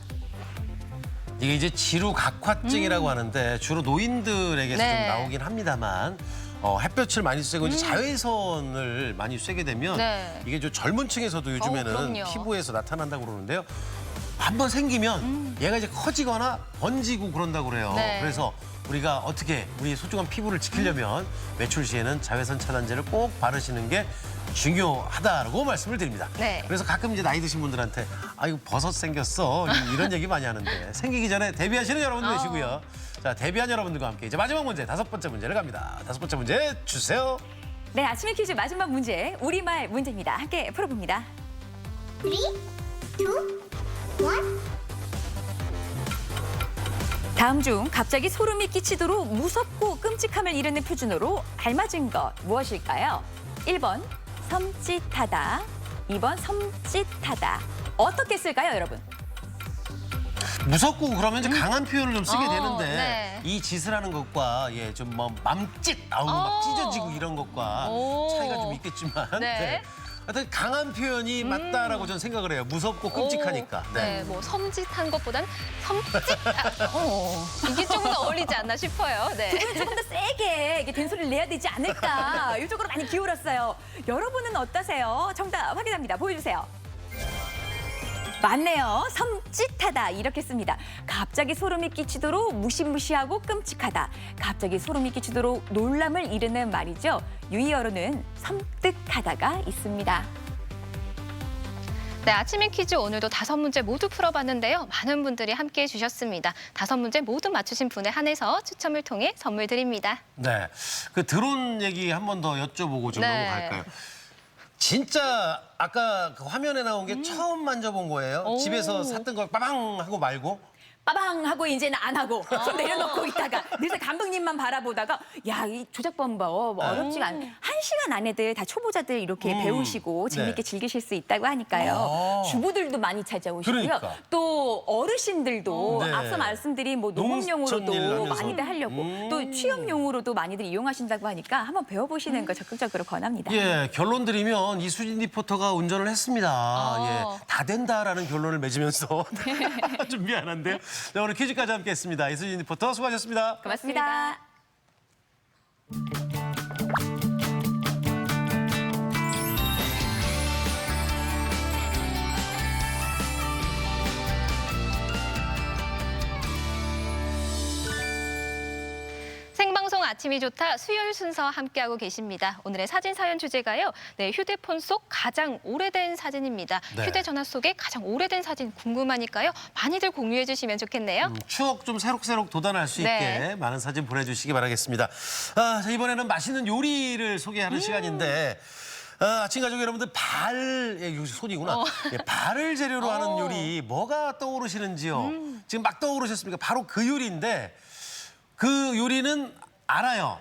이게 이제 지루각화증이라고 하는데 주로 노인들에게서 네. 좀 나오긴 합니다만 햇볕을 많이 쐬고 이제 자외선을 많이 쐬게 되면 네. 이게 좀 젊은 층에서도 요즘에는 그럼요. 피부에서 나타난다고 그러는데요. 한번 생기면 얘가 이제 커지거나 번지고 그런다고 그래요. 네. 그래서 우리가 어떻게 우리 소중한 피부를 지키려면 외출 시에는 자외선 차단제를 꼭 바르시는 게 중요하다고 말씀을 드립니다. 네. 그래서 가끔 이제 나이 드신 분들한테 아 이거 버섯 생겼어 이런 얘기 많이 하는데 생기기 전에 대비하시는 여러분들 계시고요. 자, 대비한 여러분들과 함께 이제 마지막 문제 5번째 문제를 갑니다. 5번째 문제 주세요. 네, 아침의 퀴즈 마지막 문제 우리말 문제입니다. 함께 풀어봅니다. 3, 2, 1. 다음 중 갑자기 소름이 끼치도록 무섭고 끔찍함을 이르는 표준어로 알맞은 것 무엇일까요? 1번 섬찟하다, 2번 섬찟하다. 어떻게 쓸까요, 여러분? 무섭고 그러면 이제 강한 표현을 좀 쓰게 되는데 네. 이 짓을 하는 것과 좀 뭐 맘짓 아우 막 찢어지고 이런 것과 오. 차이가 좀 있겠지만 네. 하여튼 강한 표현이 맞다라고 저는 생각을 해요. 무섭고 끔찍하니까. 네, 뭐 섬짓한 것보단 이게 조금 더 어울리지 않나 싶어요. 네. 두 분은 조금 더 세게 이게 된소리를 내야 되지 않을까 이쪽으로 많이 기울었어요. 여러분은 어떠세요? 정답 확인합니다. 보여주세요. 맞네요. 섬찟하다 이렇게 씁니다. 갑자기 소름이 끼치도록 무시무시하고 끔찍하다. 갑자기 소름이 끼치도록 놀람을 이르는 말이죠. 유의어로는 섬뜩하다가 있습니다. 네, 아침의 퀴즈 오늘도 5문제 모두 풀어봤는데요. 많은 분들이 함께해 주셨습니다. 5문제 모두 맞추신 분에 한해서 추첨을 통해 선물 드립니다. 네. 그 드론 얘기 한 번 더 여쭤보고 좀 네. 넘어갈까요? 진짜 아까 그 화면에 나온 게 처음 만져본 거예요? 오. 집에서 샀던 걸 빠방 하고 말고? 빠방 하고 이제는 안 하고 손 내려놓고 있다가 늘 감독님만 바라보다가 야, 이 조작 방법 어렵지가 않. 1시간 안에들 다 초보자들 이렇게 배우시고 재밌게 즐기실 수 있다고 하니까요. 주부들도 많이 찾아오시고요. 그러니까. 또 어르신들도 네. 앞서 말씀드린 뭐 농촌 일 농업용으로도 하면서. 많이 하려고 또 취업용으로도 많이들 이용하신다고 하니까 한번 배워보시는 거 적극적으로 권합니다. 예, 결론 드리면 이수진 리포터가 운전을 했습니다. 예, 다 된다라는 결론을 맺으면서 좀 미안한데요. 자, 오늘 퀴즈까지 함께했습니다. 이수진 리포터 수고하셨습니다. 고맙습니다. 생방송 아침이 좋다 수요일 순서 함께하고 계십니다. 오늘의 사진 사연 주제가요. 네, 휴대폰 속 가장 오래된 사진입니다. 네. 휴대전화 속에 가장 오래된 사진 궁금하니까요. 많이들 공유해 주시면 좋겠네요. 추억 좀 새록새록 돋아날 수 네. 있게 많은 사진 보내주시기 바라겠습니다. 자, 이번에는 맛있는 요리를 소개하는 시간인데 아침 가족 여러분들 손이구나. 예, 발을 재료로 하는 요리 뭐가 떠오르시는지요? 지금 막 떠오르셨습니까? 바로 그 요리인데 그 요리는 알아요.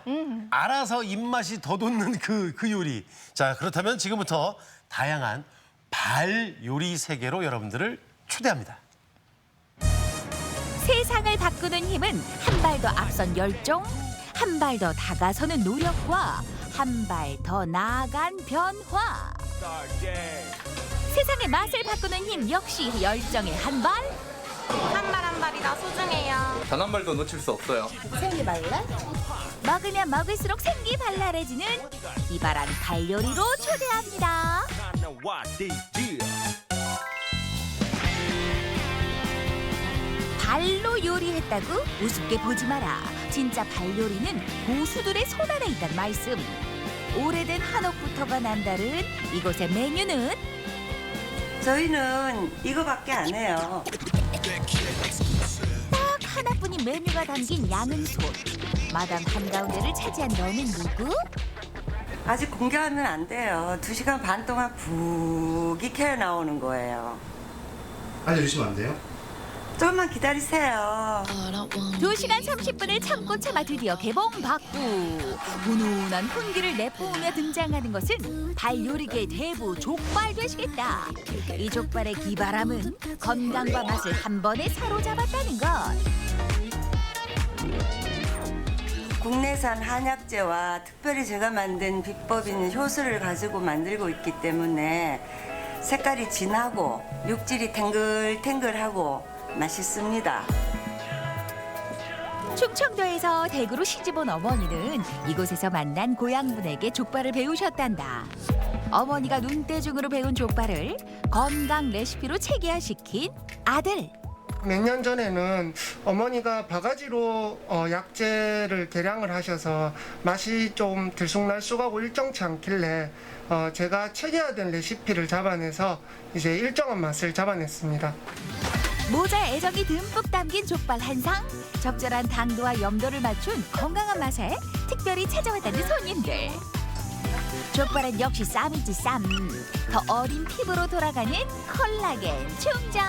알아서 입맛이 더 돋는 그 요리. 자, 그렇다면 지금부터 다양한 발 요리 세계로 여러분들을 초대합니다. 세상을 바꾸는 힘은 한 발 더 앞선 열정, 한 발 더 다가서는 노력과 한 발 더 나아간 변화. 세상의 맛을 바꾸는 힘 역시 열정의 한 발. 한 발 한 발이 다 소중해요. 단 한 발도 놓칠 수 없어요. 생기 발랄? 먹으면 먹을수록 생기 발랄해지는 이발한 발 요리로 초대합니다. 발로 요리했다고 우습게 보지 마라. 진짜 발 요리는 고수들의 손 안에 있단 말씀. 오래된 한옥부터가 남다른 이곳의 메뉴는 저희는 이거밖에 안 해요. 딱 하나뿐인 메뉴가 담긴 양은솥. 마당 한가운데를 차지한 너는 누구? 아직 공개하면 안 돼요. 2시간 반 동안 푹 익혀 나오는 거예요. 알려주시면 안 돼요? 조금만 기다리세요. 2시간 30분을 참고 참아 드디어 개봉박두. 훈훈한 훈기를 내뿜으며 등장하는 것은 발요리계의 대부 족발 되시겠다. 이 족발의 기발함은 건강과 맛을 한 번에 사로잡았다는 것. 국내산 한약재와 특별히 제가 만든 비법인 효소를 가지고 만들고 있기 때문에 색깔이 진하고 육질이 탱글탱글하고 맛있습니다. 충청도에서 대구로 시집온 어머니는 이곳에서 만난 고향분에게 족발을 배우셨단다. 어머니가 눈대중으로 배운 족발을 건강 레시피로 체계화시킨 아들. 몇 년 전에는 어머니가 바가지로 약재를 개량을 하셔서 맛이 좀 들쑥날쑥하고 일정치 않길래 제가 체계화된 레시피를 잡아내서 이제 일정한 맛을 잡아냈습니다. 모자에 애정이 듬뿍 담긴 족발 한 상, 적절한 당도와 염도를 맞춘 건강한 맛에 특별히 찾아왔다는 손님들. 족발은 역시 쌈이지 쌈. 더 어린 피부로 돌아가는 콜라겐 충전.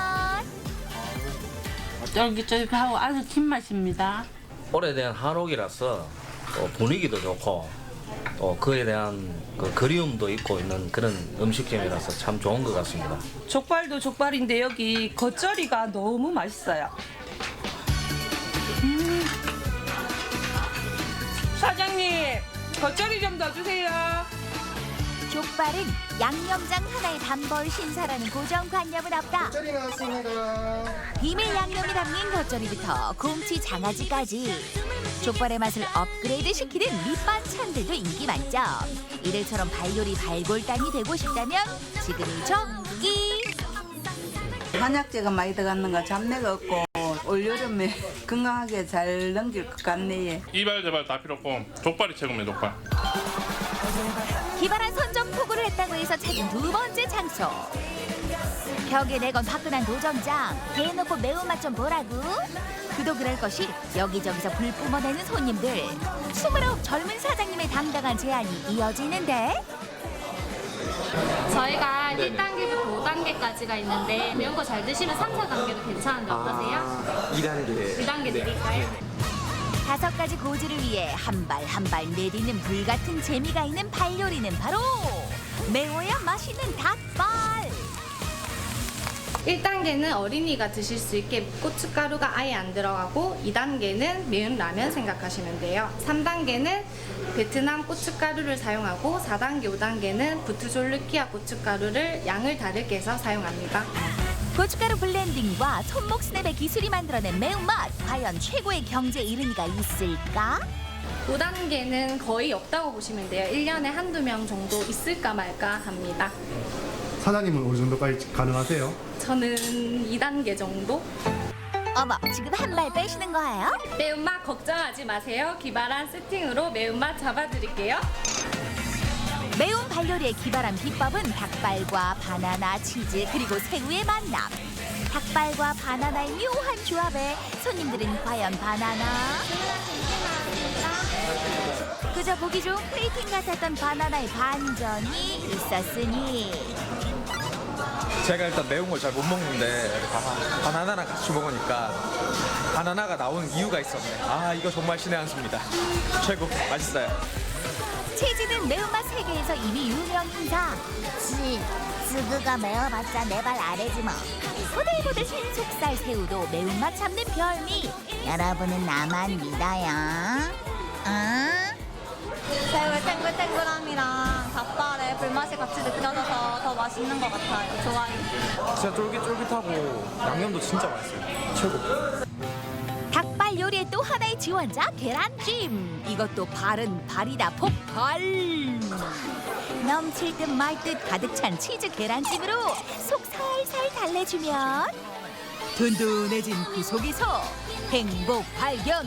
쫄깃쫄깃하고 아주 진맛입니다. 오래된 한옥이라서 분위기도 좋고 또 그에 대한 그 그리움도 있고 있는 그런 음식점이라서 참 좋은 것 같습니다. 족발도 족발인데 여기 겉절이가 너무 맛있어요. 사장님, 겉절이 좀 더 주세요. 족발은 양념장 하나에 단벌 신사라는 고정관념은 없다. 겉절이 나왔습니다. 비밀 양념이 담긴 겉절이부터 곰치 장아찌까지 족발의 맛을 업그레이드 시키는 밑반찬들도 인기 만점. 이들처럼 발요리 발골단이 되고 싶다면 지금이 적기. 한약재가 많이 들어가는 거 잡내가 없고 올여름에 건강하게 잘 넘길 것 같네. 이발 저발 다 필요 없고 족발이 최고입니다. 족발. 기발한 선정 포구를 했다고 해서 찾은 두 번째 장소. 벽에 내건 화끈한 도전장. 대놓고 매운맛 좀 보라고. 그도 그럴 것이 여기저기서 불 뿜어내는 손님들. 29 젊은 사장님의 당당한 제안이 이어지는데. 저희가 1단계부터 5단계까지가 있는데 매운 거 잘 드시면 3, 4단계도 괜찮은데 어떠세요? 2단계. 2단계 드릴까요? 5가지 고지를 위해 한 발 한 발 내딛는 불같은 재미가 있는 발요리는 바로 매워야 맛있는 닭발. 1단계는 어린이가 드실 수 있게 고춧가루가 아예 안 들어가고 2단계는 매운 라면 생각하시면 돼요. 3단계는 베트남 고춧가루를 사용하고 4단계, 5단계는 부트졸르키아 고춧가루를 양을 다르게 해서 사용합니다. 고춧가루 블렌딩과 손목 스냅의 기술이 만들어낸 매운맛. 과연 최고의 경제 이른이가 있을까? 5단계는 거의 없다고 보시면 돼요. 1년에 한두 명 정도 있을까 말까 합니다. 사장님은 어느 정도까지 가능하세요? 저는 2단계 정도? 어머, 지금 한 발 빼시는 거예요? 매운맛 걱정하지 마세요. 기발한 세팅으로 매운맛 잡아드릴게요. 매운 발요리의 기발한 비법은 닭발과 바나나, 치즈, 그리고 새우의 만남. 닭발과 바나나의 묘한 조합에 손님들은 과연 바나나? 그저 보기 좋은 플레이팅 같았던 바나나의 반전이 있었으니. 제가 일단 매운 걸 잘 못 먹는데 바나나랑 같이 먹으니까 바나나가 나오는 이유가 있었네. 아, 이거 정말 신의 한 수입니다. 최고, 맛있어요. 치즈는 매운맛 세계에서 이미 유명 인사. 스그가 매워봤자 내 발 아래지 뭐. 보들보들 신속살 새우도 매운맛 잡는 별미. 여러분은 나만 믿어요. 새우의 탱글탱글함이랑 닭발의 불맛이 같이 느껴져서 더 맛있는 것 같아요. 좋아요. 진짜 쫄깃쫄깃하고 양념도 진짜 맛있어요. 최고. 닭발 요리의 또 하나의 지원자 계란찜. 이것도 발은 발이다 폭발. 넘칠 듯 말 듯 가득 찬 치즈 계란찜으로 속 살살 달래주면 든든해진 그 속에서 행복 발견.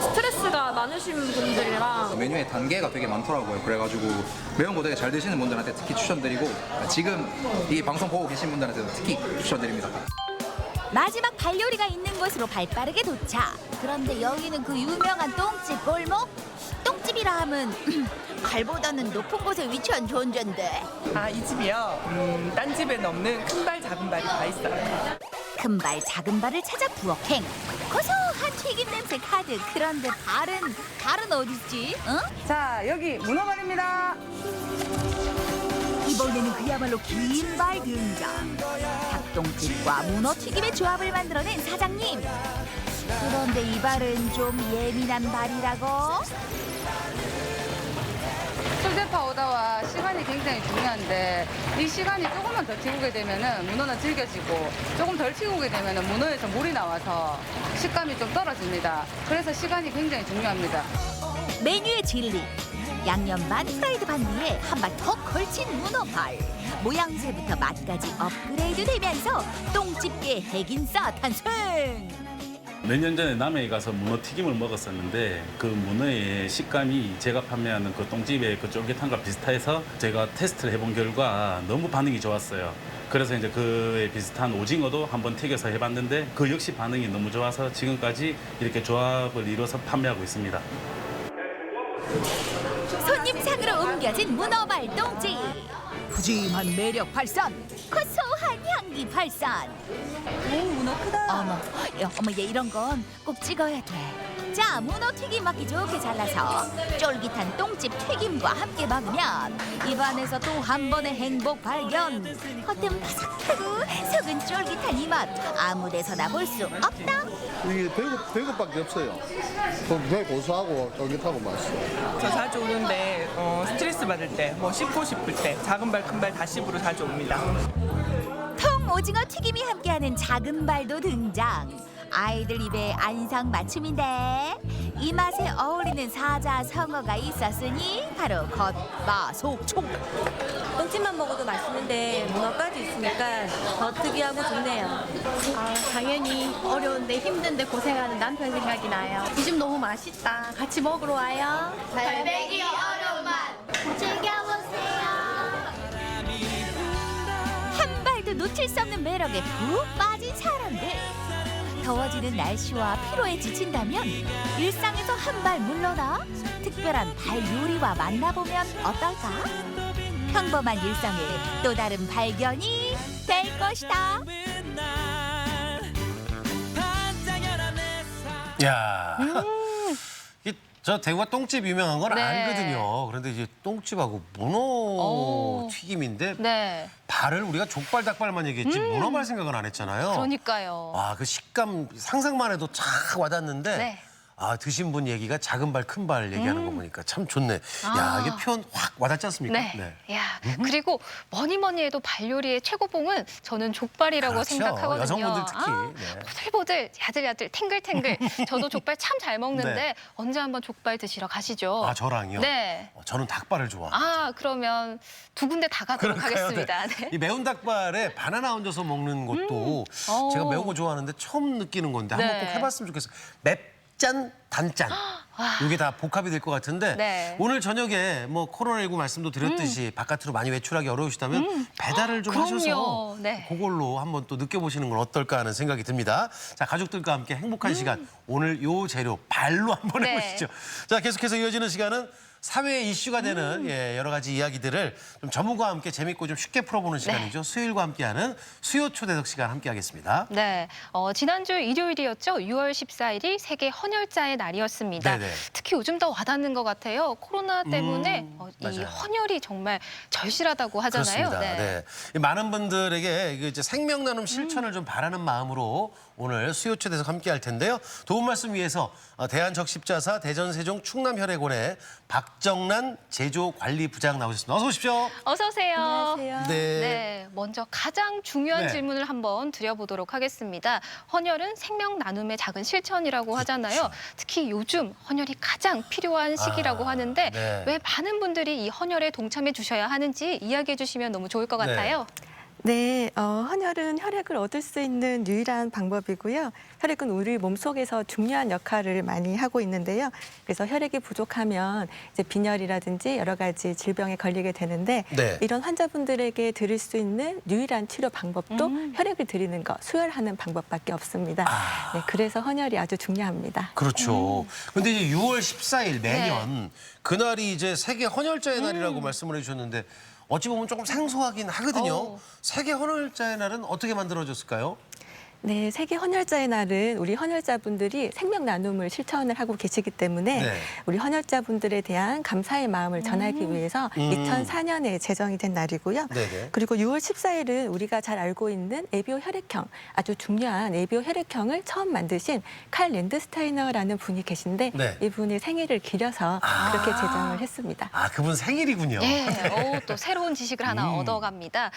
스트레스 스트레스가 많으신 분들이랑 메뉴에 단계가 되게 많더라고요. 그래가지고 매운 거 되게 잘 드시는 분들한테 특히 추천드리고 지금 이 방송 보고 계신 분들한테도 특히 추천드립니다. 마지막 발요리가 있는 곳으로 발빠르게 도착. 그런데 여기는 그 유명한 똥집 골목? 똥집이라 하면 갈보다는 높은 곳에 위치한 존재인데. 아, 이 집이요? 딴 집에는 없는 큰 발 작은 발이 다 있어요. 큰 발 작은 발을 찾아 부엌행. 고소한 튀김 냄새 가득. 그런데 발은 어딨지? 응? 자, 여기 문어발입니다. 이번에는 그야말로 긴 발 등장. 닭똥집과 문어튀김의 조합을 만들어낸 사장님. 그런데 이 발은 좀 예민한 발이라고? 수제파 오다와 시간이 굉장히 중요한데 이 시간이 조금만 더 튀우게 되면은 문어는 질겨지고 조금 덜 튀우게 되면은 문어에서 물이 나와서 식감이 좀 떨어집니다. 그래서 시간이 굉장히 중요합니다. 메뉴의 진리. 양념 반 프라이드 반 위에 한 발 더 걸친 문어발. 모양새부터 맛까지 업그레이드 되면서 똥집계 핵인싸 탄생. 몇 년 전에 남해에 가서 문어 튀김을 먹었었는데 그 문어의 식감이 제가 판매하는 그 똥집의 그 쫄깃함과 비슷해서 제가 테스트를 해본 결과 너무 반응이 좋았어요. 그래서 이제 그에 비슷한 오징어도 한번 튀겨서 해봤는데 그 역시 반응이 너무 좋아서 지금까지 이렇게 조합을 이뤄서 판매하고 있습니다. 손님 상으로 옮겨진 문어발 똥집. 푸짐한 매력 발산, 고소한 향기 발산. 오, 문어 크다. 어머, 얘 이런 건 꼭 찍어야 돼. 자, 문어 튀김 먹기 좋게 잘라서 쫄깃한 똥집 튀김과 함께 먹으면 입안에서 또 한 번의 행복 발견. 겉은 바삭하고 속은 쫄깃한 이 맛 아무 데서나 볼 수 없다. 이게 배고밖에 없어요. 되게 고소하고 쫄깃하고 맛있어요. 저 자주 오는데 스트레스 받을 때, 뭐 씹고 싶을 때 작은 발, 큰 발 다 씹으러 자주 옵니다. 통 오징어 튀김이 함께하는 작은 발도 등장. 아이들 입에 안성맞춤인데 이 맛에 어울리는 사자성어가 있었으니 바로 겉바속촉. 똥집만 먹어도 맛있는데 문어까지 있으니까 더 특이하고 좋네요. 아, 당연히 어려운데 힘든데 고생하는 남편 생각이 나요. 이 집 너무 맛있다. 같이 먹으러 와요. 갈매기 어려운 맛 즐겨보세요. 한 발도 놓칠 수 없는 매력에 푹 빠진 사람들. 더워지는 날씨와 피로에 지친다면 일상에서 한 발 물러나 특별한 발 요리와 만나보면 어떨까? 평범한 일상에 또 다른 발견이 될 것이다. 야, 저 대구가 똥집 유명한 건 네. 알거든요. 그런데 이제 똥집하고 문어 튀김인데 네. 발을 우리가 족발, 닭발만 얘기했지 문어발 생각은 안 했잖아요. 그러니까요. 와, 그 식감 상상만 해도 착 와닿는데 네. 아, 드신 분 얘기가 작은 발, 큰 발 얘기하는 거 보니까 참 좋네. 야, 이게 표현 확 와닿지 않습니까? 네. 야, 그리고 뭐니 해도 발 요리의 최고봉은 저는 족발이라고 그렇죠. 생각하거든요. 여성분들 특히. 네. 보들보들, 야들야들, 탱글탱글. 저도 족발 참 잘 먹는데 네. 언제 한번 족발 드시러 가시죠? 아, 저랑요? 네. 저는 닭발을 좋아. 아, 그러면 두 군데 다 가도록 그럴까요? 하겠습니다. 네. 네. 이 매운 닭발에 바나나 얹어서 먹는 것도 제가 매운 거 좋아하는데 처음 느끼는 건데 한번 네. 꼭 해봤으면 좋겠어요. 맵짠, 단짠. 이게 다 복합이 될 것 같은데 네. 오늘 저녁에 뭐 코로나19 말씀도 드렸듯이 바깥으로 많이 외출하기 어려우시다면 배달을 좀 그럼요. 하셔서 네. 그걸로 한번 또 느껴보시는 건 어떨까 하는 생각이 듭니다. 자, 가족들과 함께 행복한 시간 오늘 요 재료 발로 한번 네. 해보시죠. 자, 계속해서 이어지는 시간은 사회 이슈가 되는 여러 가지 이야기들을 좀 전문가와 함께 재밌고 좀 쉽게 풀어보는 시간이죠. 수요일과 함께하는 수요 초대석 시간 함께하겠습니다. 네, 지난주 일요일이었죠. 6월 14일이 세계 헌혈자의 날이었습니다. 네네. 특히 요즘 더 와닿는 것 같아요. 코로나 때문에 이 맞아요. 헌혈이 정말 절실하다고 하잖아요. 그렇습니다. 네. 많은 분들에게 이제 생명 나눔 실천을 좀 바라는 마음으로 오늘 수요 초대석 함께할 텐데요. 도움 말씀 위해서 대한적십자사 대전세종 충남혈액원의 박정란 제조관리부장 나오셨습니다. 어서 오십시오. 어서 오세요. 안녕하세요. 네. 먼저 가장 중요한 네. 질문을 한번 드려보도록 하겠습니다. 헌혈은 생명 나눔의 작은 실천이라고 하잖아요. 특히 요즘 헌혈이 가장 필요한 시기라고 하는데 네. 왜 많은 분들이 이 헌혈에 동참해 주셔야 하는지 이야기해 주시면 너무 좋을 것 네. 같아요. 네, 헌혈은 혈액을 얻을 수 있는 유일한 방법이고요. 혈액은 우리 몸속에서 중요한 역할을 많이 하고 있는데요. 그래서 혈액이 부족하면 이제 빈혈이라든지 여러 가지 질병에 걸리게 되는데 네. 이런 환자분들에게 드릴 수 있는 유일한 치료 방법도 혈액을 드리는 것, 수혈하는 방법밖에 없습니다. 네, 그래서 헌혈이 아주 중요합니다. 그렇죠. 근데 이제 6월 14일 매년 그날이 이제 세계 헌혈자의 날이라고 말씀을 해주셨는데 어찌 보면 조금 생소하긴 하거든요. 세계 헌혈자의 날은 어떻게 만들어졌을까요? 네, 세계 헌혈자의 날은 우리 헌혈자분들이 생명 나눔을 실천을 하고 계시기 때문에 네. 우리 헌혈자분들에 대한 감사의 마음을 전하기 위해서 2004년에 제정이 된 날이고요. 네네. 그리고 6월 14일은 우리가 잘 알고 있는 에비오 혈액형, 아주 중요한 에비오 혈액형을 처음 만드신 칼 랜드스타이너라는 분이 계신데 네. 이분의 생일을 기려서 그렇게 제정을 했습니다. 아, 그분 생일이군요. 네, 또 새로운 지식을 하나 얻어갑니다.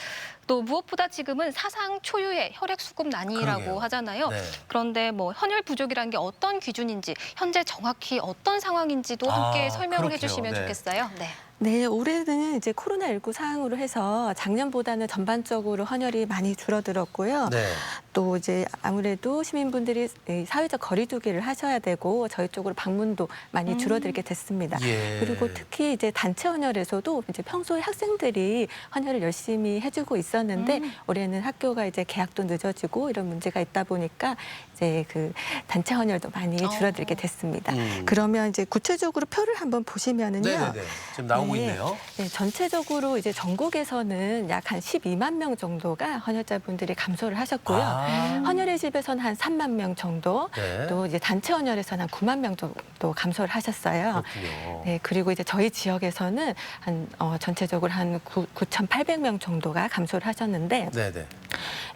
또 무엇보다 지금은 사상 초유의 혈액 수급 난이라고 그러게요. 하잖아요. 네. 그런데 뭐 헌혈 부족이라는 게 어떤 기준인지, 현재 정확히 어떤 상황인지도 함께 설명을 그렇게요. 해주시면 네. 좋겠어요. 네. 네, 올해는 이제 코로나19 상황으로 해서 작년보다는 전반적으로 헌혈이 많이 줄어들었고요. 네. 또 이제 아무래도 시민분들이 이 사회적 거리두기를 하셔야 되고 저희 쪽으로 방문도 많이 줄어들게 됐습니다. 예. 그리고 특히 이제 단체 헌혈에서도 이제 평소에 학생들이 헌혈을 열심히 해주고 있었는데 올해는 학교가 이제 개학도 늦어지고 이런 문제가 있다 보니까 이제 그 단체 헌혈도 많이 줄어들게 됐습니다. 그러면 이제 구체적으로 표를 한번 보시면은요. 네네네. 지금 나오고 있네요. 네, 전체적으로 이제 전국에서는 약 한 12만 명 정도가 헌혈자분들이 감소를 하셨고요. 헌혈의 집에서는 한 3만 명 정도, 네. 또 이제 단체 헌혈에서는 한 9만 명 정도 감소를 하셨어요. 그렇군요. 네, 그리고 이제 저희 지역에서는 한 전체적으로 한 9,800명 정도가 감소를 하셨는데 네네.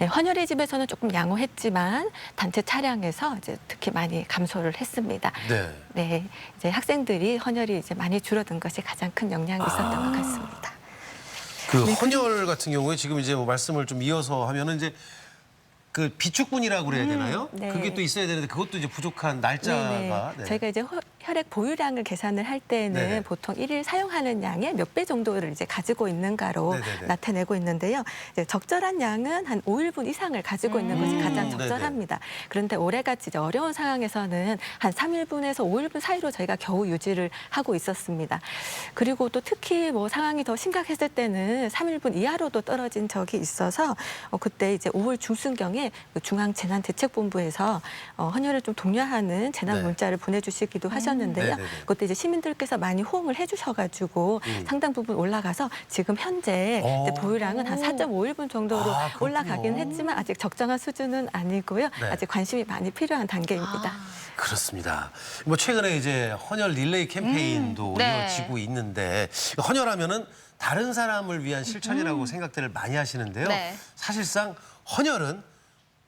네, 헌혈의 집에서는 조금 양호했지만 단체 차량에서 이제 특히 많이 감소를 했습니다. 네. 네, 이제 학생들이 헌혈이 이제 많이 줄어든 것이 가장 큰 영향이 있었던 것 같습니다. 그 헌혈 같은 경우에 지금 이제 뭐 말씀을 좀 이어서 하면은 이제 그 비축분이라고 그래야 되나요? 네. 그게 또 있어야 되는데 그것도 이제 부족한 날짜가. 네네. 저희가 이제 혈액 보유량을 계산을 할 때는 네네. 보통 일일 사용하는 양의 몇 배 정도를 이제 가지고 있는가로 네네네. 나타내고 있는데요. 이제 적절한 양은 한 5일분 이상을 가지고 있는 것이 가장 네네. 적절합니다. 그런데 올해같이 이제 어려운 상황에서는 한 3일분에서 5일분 사이로 저희가 겨우 유지를 하고 있었습니다. 그리고 또 특히 뭐 상황이 더 심각했을 때는 3일분 이하로도 떨어진 적이 있어서 그때 이제 5월 중순경에 중앙재난대책본부에서 헌혈을 좀 독려하는 재난 문자를 보내주시기도 하셨는데요. 네네네. 그때 이제 시민들께서 많이 호응을 해주셔가지고 상당 부분 올라가서 지금 현재 이제 보유량은 한 4.5일분 정도로 그렇군요. 올라가긴 했지만 아직 적정한 수준은 아니고요. 네. 아직 관심이 많이 필요한 단계입니다. 그렇습니다. 뭐 최근에 이제 헌혈 릴레이 캠페인도 네. 이어지고 있는데 헌혈하면은 다른 사람을 위한 실천이라고 생각들을 많이 하시는데요. 네. 사실상 헌혈은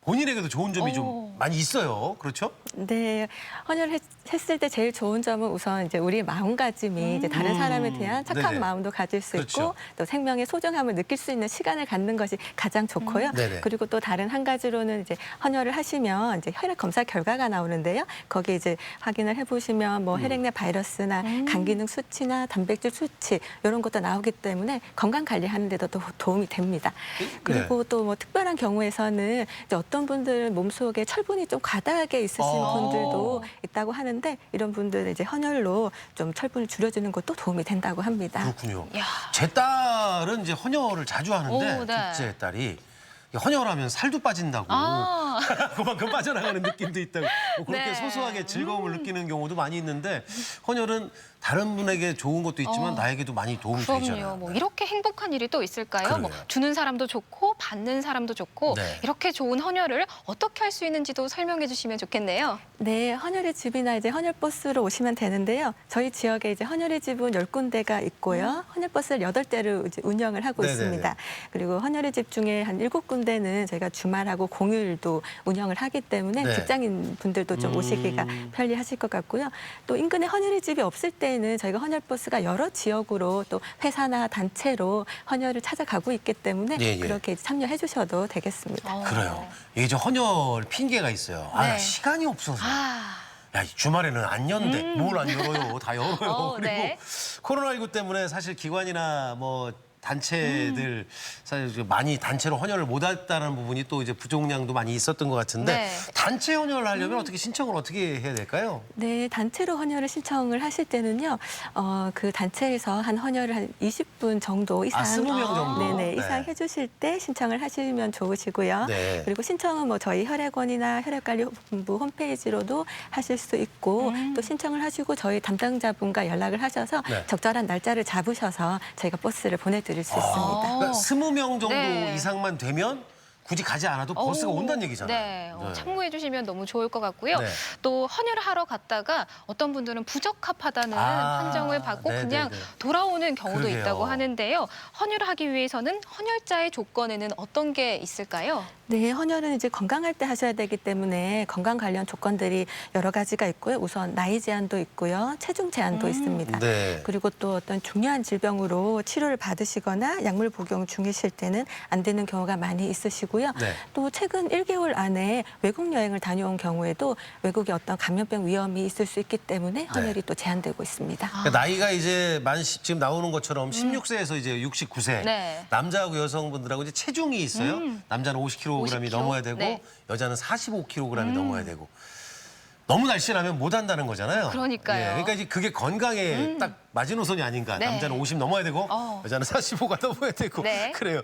본인에게도 좋은 점이 좀 많이 있어요. 그렇죠? 네, 헌혈을 했을 때 제일 좋은 점은 우선 이제 우리 마음가짐이 이제 다른 사람에 대한 착한 네네. 마음도 가질 수 그렇죠. 있고 또 생명의 소중함을 느낄 수 있는 시간을 갖는 것이 가장 좋고요. 네네. 그리고 또 다른 한 가지로는 이제 헌혈을 하시면 이제 혈액 검사 결과가 나오는데요. 거기에 이제 확인을 해보시면 뭐 혈액 내 바이러스나 간 기능 수치나 단백질 수치 이런 것도 나오기 때문에 건강 관리하는 데도 또 도움이 됩니다. 그리고 또 뭐 특별한 경우에서는 이제 어떤 분들 몸속에 철분이 좀 과다하게 있으신 분들도 있다고 하는데 이런 분들은 이제 헌혈로 좀 철분을 줄여주는 것도 도움이 된다고 합니다. 그렇군요. 제 딸은 이제 헌혈을 자주 하는데 오, 네. 둘째 딸이 헌혈하면 살도 빠진다고 그만큼 빠져나가는 느낌도 있다고 뭐 그렇게 네. 소소하게 즐거움을 느끼는 경우도 많이 있는데 헌혈은 다른 분에게 좋은 것도 있지만 나에게도 많이 도움이 그럼요. 되잖아요. 뭐 이렇게 행복한 일이 또 있을까요? 뭐 그러게요. 주는 사람도 좋고 받는 사람도 좋고 네. 이렇게 좋은 헌혈을 어떻게 할 수 있는지도 설명해 주시면 좋겠네요. 네, 헌혈의 집이나 이제 헌혈버스로 오시면 되는데요. 저희 지역에 이제 헌혈의 집은 10군데가 있고요. 헌혈버스를 8대를 이제 운영을 하고 네네네. 있습니다. 그리고 헌혈의 집 중에 한 7군데는 저희가 주말하고 공휴일도 운영을 하기 때문에 네. 직장인 분들도 좀 오시기가 편리하실 것 같고요. 또 인근에 헌혈의 집이 없을 때는 저희가 헌혈버스가 여러 지역으로 또 회사나 단체로 헌혈을 찾아가고 있기 때문에 예. 그렇게 참여해 주셔도 되겠습니다. 그래요. 이게 저 헌혈 핑계가 있어요. 아, 네. 시간이 없어서. 야, 주말에는 안 연대. 뭘 안 열어요. 다 열어요. 그리고 네. 코로나19 때문에 사실 기관이나 뭐 단체들 사실 많이 단체로 헌혈을 못했다는 부분이 또 이제 부족량도 많이 있었던 것 같은데 네. 단체 헌혈을 하려면 어떻게 신청을 어떻게 해야 될까요? 네, 단체로 헌혈을 신청을 하실 때는요, 그 단체에서 한 헌혈을 한 20분 정도 이상, 20명 정도? 네네, 네. 이상 해주실 때 신청을 하시면 좋으시고요. 네. 그리고 신청은 뭐 저희 혈액원이나 혈액관리본부 홈페이지로도 하실 수 있고 또 신청을 하시고 저희 담당자분과 연락을 하셔서 네. 적절한 날짜를 잡으셔서 저희가 버스를 보내드릴 수 있습니다. 그러니까 20명 정도 네. 이상만 되면 굳이 가지 않아도 버스가 온다는 얘기잖아요. 네, 네. 참고해 주시면 너무 좋을 것 같고요. 네. 또 헌혈을 하러 갔다가 어떤 분들은 부적합하다는 판정을 받고 네네네. 그냥 돌아오는 경우도 그러게요. 있다고 하는데요. 헌혈을 하기 위해서는 헌혈자의 조건에는 어떤 게 있을까요? 네, 헌혈은 이제 건강할 때 하셔야 되기 때문에 건강 관련 조건들이 여러 가지가 있고요. 우선 나이 제한도 있고요. 체중 제한도 있습니다. 네. 그리고 또 어떤 중요한 질병으로 치료를 받으시거나 약물 복용 중이실 때는 안 되는 경우가 많이 있으시고요. 네. 또 최근 1개월 안에 외국 여행을 다녀온 경우에도 외국에 어떤 감염병 위험이 있을 수 있기 때문에 헌혈이 또 제한되고 있습니다. 그러니까 나이가 이제 지금 나오는 것처럼 16세에서 이제 69세 네. 남자하고 여성분들하고 이제 체중이 있어요. 남자는 50kg이 50kg? 넘어야 되고 네. 여자는 45kg이 넘어야 되고 너무 날씬하면 못 한다는 거잖아요. 그러니까요. 예, 그러니까 이제 그게 건강에 딱 마지노선이 아닌가. 네. 남자는 50 넘어야 되고 여자는 45가 넘어야 되고 네. 그래요.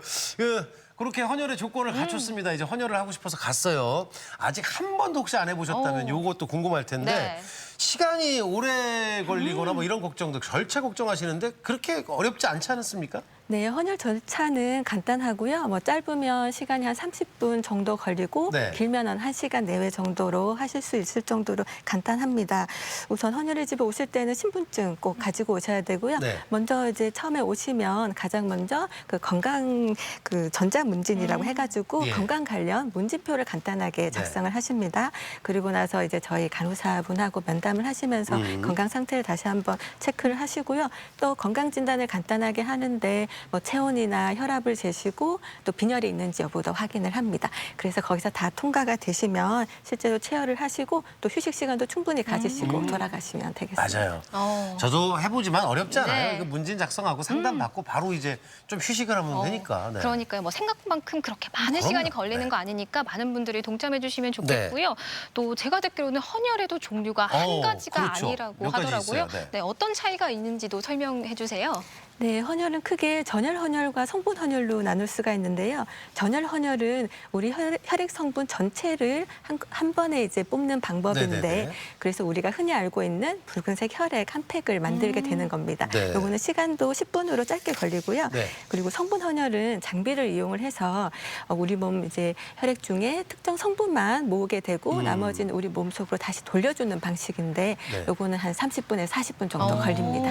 그렇게 헌혈의 조건을 갖췄습니다. 이제 헌혈을 하고 싶어서 갔어요. 아직 한 번도 혹시 안 해보셨다면 요것도 궁금할 텐데 네. 시간이 오래 걸리거나 뭐 이런 걱정도 절차 걱정하시는데 그렇게 어렵지 않지 않습니까? 네, 헌혈 절차는 간단하고요. 뭐 짧으면 시간이 한 30분 정도 걸리고 네. 길면 한 1시간 내외 정도로 하실 수 있을 정도로 간단합니다. 우선 헌혈의 집에 오실 때는 신분증 꼭 가지고 오셔야 되고요. 네. 먼저 이제 처음에 오시면 가장 먼저 그 건강 그 전자문진이라고 해가지고 예. 건강 관련 문진표를 간단하게 작성을 하십니다. 그리고 나서 이제 저희 간호사분하고 면담을 하시면서 건강 상태를 다시 한번 체크를 하시고요. 또 건강 진단을 간단하게 하는데 뭐 체온이나 혈압을 재시고 또 빈혈이 있는지 여부도 확인을 합니다. 그래서 거기서 다 통과가 되시면 실제로 체열을 하시고 또 휴식 시간도 충분히 가지시고 돌아가시면 되겠습니다. 맞아요. 저도 해보지만 어렵지 않아요. 네. 그 문진 작성하고 상담 받고 바로 이제 좀 휴식을 하면 되니까. 네. 그러니까요. 뭐 생각만큼 그렇게 많은 그럼요. 시간이 걸리는 네. 거 아니니까 많은 분들이 동참해 주시면 좋겠고요. 또 제가 듣기로는 헌혈에도 종류가 한 가지가 그렇죠. 아니라고 몇 가지 하더라고요. 있어요. 네. 네, 어떤 차이가 있는지도 설명해 주세요. 네, 헌혈은 크게 전혈 헌혈과 성분 헌혈로 나눌 수가 있는데요. 전혈 헌혈은 우리 혈액 성분 전체를 한 번에 이제 뽑는 방법인데 네네네. 그래서 우리가 흔히 알고 있는 붉은색 혈액 한 팩을 만들게 되는 겁니다. 네. 요거는 시간도 10분으로 짧게 걸리고요. 네. 그리고 성분 헌혈은 장비를 이용을 해서 우리 몸 이제 혈액 중에 특정 성분만 모으게 되고 나머지는 우리 몸 속으로 다시 돌려주는 방식인데 네. 요거는 한 30분에서 40분 정도 걸립니다.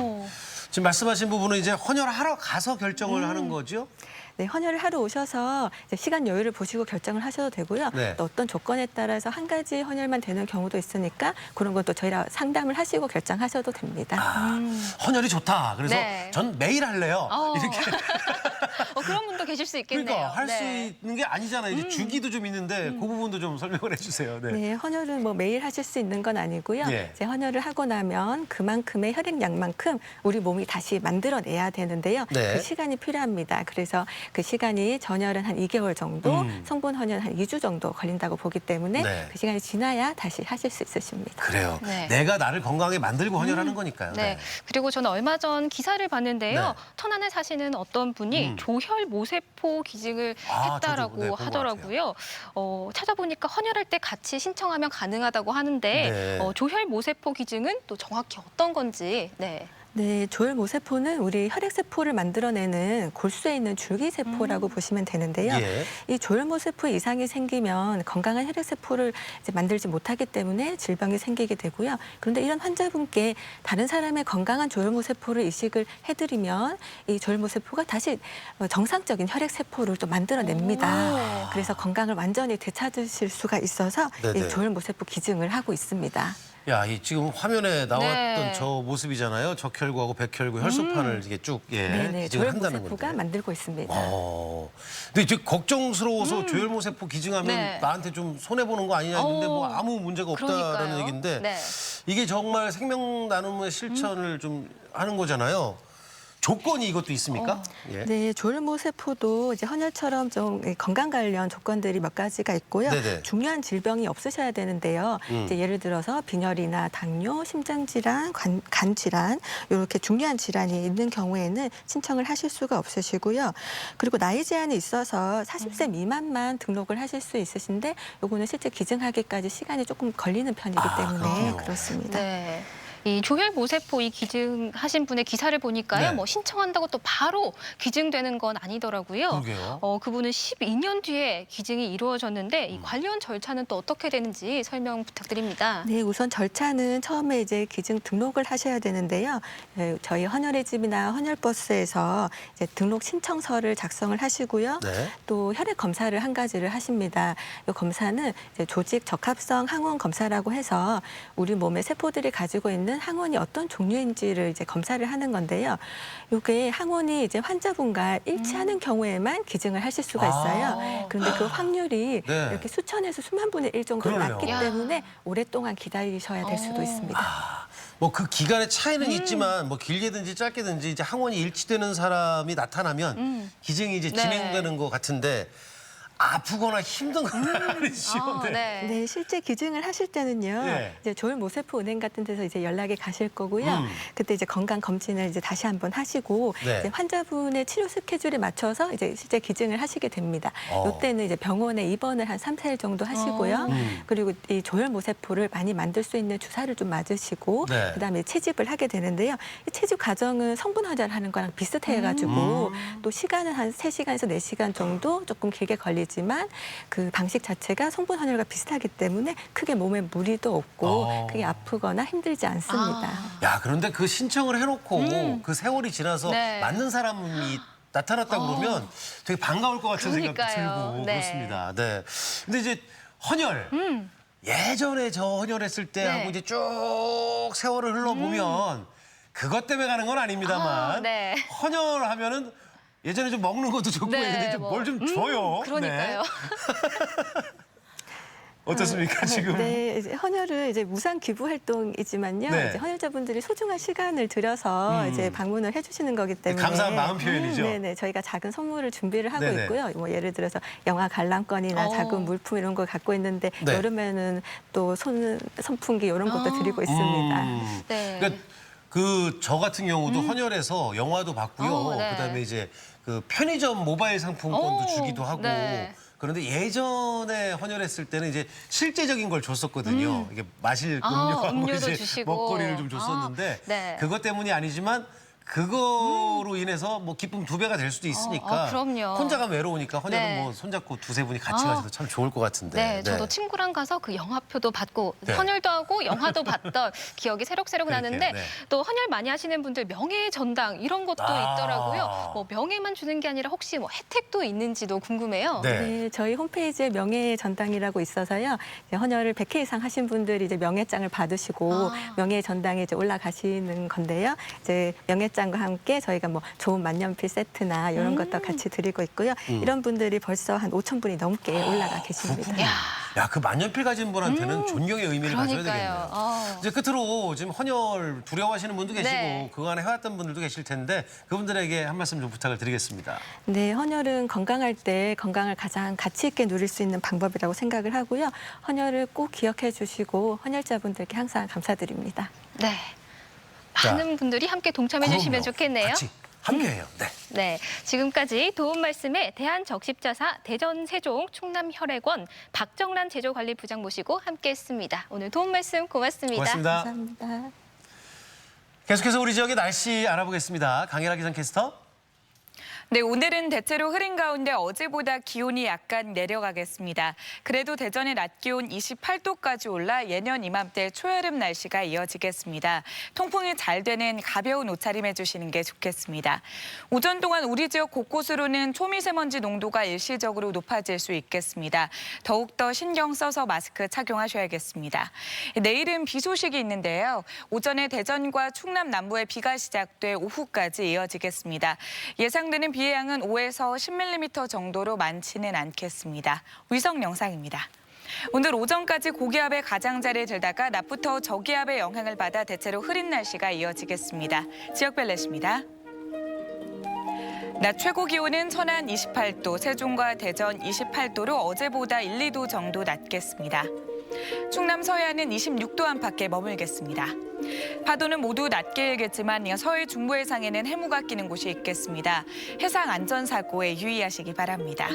지금 말씀하신 부분은 이제 헌혈하러 가서 결정을 하는 거죠? 네, 헌혈을 하러 오셔서 이제 시간 여유를 보시고 결정을 하셔도 되고요. 네. 또 어떤 조건에 따라서 한 가지 헌혈만 되는 경우도 있으니까 그런 것도 저희랑 상담을 하시고 결정하셔도 됩니다. 헌혈이 좋다. 그래서 네. 전 매일 할래요. 이렇게. 그런 분도 계실 수 있겠네요. 그러니까 할 수 네. 있는 게 아니잖아요. 이제 주기도 좀 있는데 그 부분도 좀 설명을 해주세요. 네. 네, 헌혈은 뭐 매일 하실 수 있는 건 아니고요. 예. 이제 헌혈을 하고 나면 그만큼의 혈액량만큼 우리 몸이 다시 만들어내야 되는데요. 네. 그 시간이 필요합니다. 그래서 그 시간이 전혈은 한 2개월 정도, 성분 헌혈은 한 2주 정도 걸린다고 보기 때문에 네. 그 시간이 지나야 다시 하실 수 있으십니다. 그래요. 네. 내가 나를 건강하게 만들고 헌혈하는 거니까요. 네. 그리고 저는 얼마 전 기사를 봤는데요. 네. 천안에 사시는 어떤 분이 조혈 모세포 기증을 아, 했다라고 저도, 네, 본것 하더라고요. 찾아보니까 헌혈할 때 같이 신청하면 가능하다고 하는데 네. 조혈 모세포 기증은 또 정확히 어떤 건지. 네. 네, 조혈 모세포는 우리 혈액세포를 만들어내는 골수에 있는 줄기세포라고 보시면 되는데요. 예. 이 조혈 모세포 이상이 생기면 건강한 혈액세포를 이제 만들지 못하기 때문에 질병이 생기게 되고요. 그런데 이런 환자분께 다른 사람의 건강한 조혈 모세포를 이식을 해드리면 이 조혈 모세포가 다시 정상적인 혈액세포를 또 만들어냅니다. 그래서 건강을 완전히 되찾으실 수가 있어서 네네. 이 조혈 모세포 기증을 하고 있습니다. 야, 이 지금 화면에 나왔던 네. 저 모습이잖아요. 적혈구하고 백혈구 혈소판을 이게 쭉 네네, 기증을 조혈 한다는 모세포가 건데. 만들고 있습니다. 근데 이제 걱정스러워서 조혈 모세포 기증하면 네. 나한테 좀 손해 보는 거 아니냐 했는데 뭐 아무 문제가 없다라는 그러니까요. 얘기인데 네. 이게 정말 생명 나눔의 실천을 좀 하는 거잖아요. 조건이 이것도 있습니까? 예. 네, 조혈모세포도 이제 헌혈처럼 좀 건강 관련 조건들이 몇 가지가 있고요. 네네. 중요한 질병이 없으셔야 되는데요. 이제 예를 들어서 빈혈이나 당뇨, 심장 질환, 간 질환 이렇게 중요한 질환이 있는 경우에는 신청을 하실 수가 없으시고요. 그리고 나이 제한이 있어서 40세 미만만 등록을 하실 수 있으신데 요거는 실제 기증하기까지 시간이 조금 걸리는 편이기 때문에 그렇군요. 그렇습니다. 네. 이 조혈모세포 이 기증하신 분의 기사를 보니까요. 네. 뭐 신청한다고 또 바로 기증되는 건 아니더라고요. 그러게요. 그분은 12년 뒤에 기증이 이루어졌는데 이 관련 절차는 또 어떻게 되는지 설명 부탁드립니다. 네, 우선 절차는 처음에 이제 기증 등록을 하셔야 되는데요. 저희 헌혈의 집이나 헌혈버스에서 이제 등록 신청서를 작성을 하시고요. 네. 또 혈액 검사를 한 가지를 하십니다. 이 검사는 이제 조직 적합성 항원 검사라고 해서 우리 몸의 세포들이 가지고 있는 항원이 어떤 종류인지를 이제 검사를 하는 건데요. 이게 항원이 이제 환자분과 일치하는 경우에만 기증을 하실 수가 있어요. 그런데 그 확률이 네. 이렇게 수천에서 수만 분의 1 정도 그러네요. 낮기 때문에 오랫동안 기다리셔야 될 수도 있습니다. 뭐 그 기간의 차이는 있지만 뭐 길게든지 짧게든지 이제 항원이 일치되는 사람이 나타나면 기증이 이제 네. 진행되는 것 같은데 아프거나 힘든 건 아니죠. 네. 네, 실제 기증을 하실 때는요. 예. 이제 조혈모세포 은행 같은 데서 이제 연락이 가실 거고요. 그때 이제 건강 검진을 이제 다시 한번 하시고 네. 이제 환자분의 치료 스케줄에 맞춰서 이제 실제 기증을 하시게 됩니다. 이때는 이제 병원에 입원을 한 3, 4일 정도 하시고요. 그리고 이 조혈모세포를 많이 만들 수 있는 주사를 좀 맞으시고 네. 그다음에 채집을 하게 되는데요. 이 채집 과정은 성분 환자를 하는 거랑 비슷해 가지고 또 시간은 한 3시간에서 4시간 정도 조금 길게 걸리지만 그 방식 자체가 성분 헌혈과 비슷하기 때문에 크게 몸에 무리도 없고 크게 아프거나 힘들지 않습니다. 야, 그런데 그 신청을 해놓고 그 세월이 지나서 네. 맞는 사람이 나타났다고 그러면 되게 반가울 것 같은 생각도 그러니까요. 들고 네. 그렇습니다. 네. 근데 이제 헌혈. 예전에 저 헌혈했을 때 네. 하고 이제 쭉 세월을 흘러보면 그것 때문에 가는 건 아닙니다만 네. 헌혈하면은 예전에 좀 먹는 것도 좋고 네, 했는데 좀 뭘 좀 줘요. 그러니까요. 네. 어떻습니까 지금? 네, 이제 헌혈은 이제 무상 기부 활동이지만요. 네. 이제 헌혈자분들이 소중한 시간을 들여서 이제 방문을 해주시는 거기 때문에 감사한 마음 표현이죠. 네네, 저희가 작은 선물을 준비를 하고 네네. 있고요. 뭐 예를 들어서 영화 관람권이나 작은 물품 이런 걸 갖고 있는데 네. 여름에는 또 선풍기 이런 것도 드리고 있습니다. 네. 그러니까 그 저 같은 경우도 헌혈해서 영화도 봤고요. 네. 그다음에 이제 그 편의점 모바일 상품권도 주기도 하고. 네. 그런데 예전에 헌혈했을 때는 이제 실제적인 걸 줬었거든요. 이게 마실 음료하고 음료도 이제 주시고. 먹거리를 좀 줬었는데 네. 그것 때문이 아니지만 그거로 인해서 뭐 기쁨 2배가 될 수도 있으니까 그럼요. 혼자 가면 외로우니까 헌혈은 네. 뭐 손잡고 2-3분이 같이 가셔도 참 좋을 것 같은데. 네, 저도 친구랑 가서 그 영화표도 받고 네. 헌혈도 하고 영화도 봤던 기억이 새록새록 그러게요, 나는데 네. 또 헌혈 많이 하시는 분들 명예 전당 이런 것도 있더라고요. 뭐 명예만 주는 게 아니라 혹시 뭐 혜택도 있는지도 궁금해요. 네. 네, 저희 홈페이지에 명예 전당이라고 있어서요. 이제 헌혈을 100회 이상 하신 분들이 이제 명예장을 받으시고 명예 전당에 이제 올라가시는 건데요. 이제 명예장과 함께 저희가 뭐 좋은 만년필 세트나 이런 것도 같이 드리고 있고요. 이런 분들이 벌써 한 5,000분이 넘게 올라가 계십니다. 야, 그 만년필 가진 분한테는 존경의 의미를 가져야 그러니까요. 되겠네요. 이제 끝으로 지금 헌혈 두려워하시는 분도 계시고 네. 그간에 해왔던 분들도 계실 텐데 그분들에게 한 말씀 좀 부탁을 드리겠습니다. 네, 헌혈은 건강할 때 건강을 가장 가치 있게 누릴 수 있는 방법이라고 생각을 하고요. 헌혈을 꼭 기억해 주시고 헌혈자분들께 항상 감사드립니다. 네. 많은 분들이 함께 동참해 주시면 그럼요. 좋겠네요. 같이 함께해요. 네. 네, 지금까지 도움 말씀에 대한적십자사 대전 세종 충남혈액원 박정란 제조관리부장 모시고 함께했습니다. 오늘 도움 말씀 고맙습니다. 고맙습니다. 감사합니다. 계속해서 우리 지역의 날씨 알아보겠습니다. 강혜라 기상캐스터. 네, 오늘은 대체로 흐린 가운데 어제보다 기온이 약간 내려가겠습니다. 그래도 대전의 낮 기온 28도까지 올라 예년 이맘때 초여름 날씨가 이어지겠습니다. 통풍이 잘 되는 가벼운 옷차림 해주시는 게 좋겠습니다. 오전 동안 우리 지역 곳곳으로는 초미세먼지 농도가 일시적으로 높아질 수 있겠습니다. 더욱더 신경 써서 마스크 착용하셔야겠습니다. 내일은 비 소식이 있는데요. 오전에 대전과 충남 남부에 비가 시작돼 오후까지 이어지겠습니다. 예상되는 비의 양은 5에서 10mm 정도로 많지는 않겠습니다. 위성 영상입니다. 오늘 오전까지 고기압의 가장자리에 들다가 낮부터 저기압의 영향을 받아 대체로 흐린 날씨가 이어지겠습니다. 지역별 날씨입니다. 낮 최고 기온은 천안 28도, 세종과 대전 28도로 어제보다 1, 2도 정도 낮겠습니다. 충남 서해안은 26도 안팎에 머물겠습니다. 파도는 모두 낮게 일겠지만 서해 중부 해상에는 해무가 끼는 곳이 있겠습니다. 해상 안전사고에 유의하시기 바랍니다.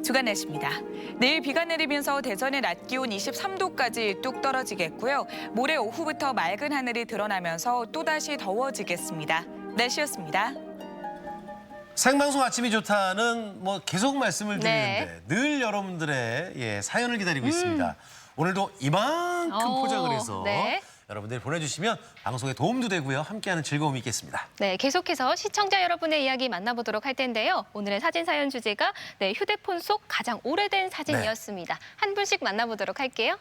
주간 날씨입니다. 내일 비가 내리면서 대전의 낮 기온 23도까지 뚝 떨어지겠고요. 모레 오후부터 맑은 하늘이 드러나면서 또다시 더워지겠습니다. 날씨였습니다. 생방송 아침이 좋다는 뭐 계속 말씀을 드리는데 네. 늘 여러분들의 사연을 기다리고 있습니다. 오늘도 이만큼 포장을 해서 네. 여러분들이 보내주시면 방송에 도움도 되고요. 함께하는 즐거움이 있겠습니다. 네, 계속해서 시청자 여러분의 이야기 만나보도록 할 텐데요. 오늘의 사진 사연 주제가 휴대폰 속 가장 오래된 사진이었습니다. 한 분씩 만나보도록 할게요.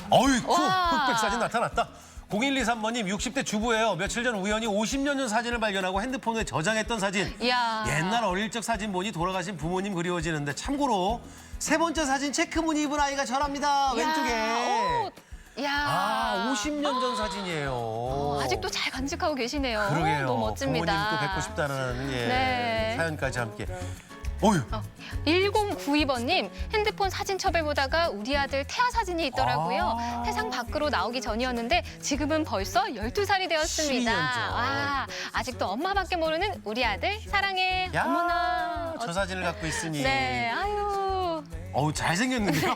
어이쿠, 흑백 사진 나타났다. 0123번님 60대 주부예요. 며칠 전 우연히 50년 전 사진을 발견하고 핸드폰에 저장했던 사진. 이야. 옛날 어릴 적 사진 보니 돌아가신 부모님 그리워지는데 참고로 세 번째 사진 체크무늬 입은 아이가 저랍니다. 왼쪽에. 이야. 50년 전 사진이에요. 아직도 잘 간직하고 계시네요. 그러게요. 너무 멋집니다. 부모님 또 뵙고 싶다는 네. 사연까지 함께. 어휴. 1092번님 핸드폰 사진첩에 보다가 우리 아들 태아 사진이 있더라고요. 세상 밖으로 나오기 전이었는데 지금은 벌써 12살이 되었습니다. 12년 전. 와, 아직도 엄마밖에 모르는 우리 아들 사랑해. 야, 어머나. 저 사진을 갖고 있으니. 네, 아유. 어우, 잘생겼는데요.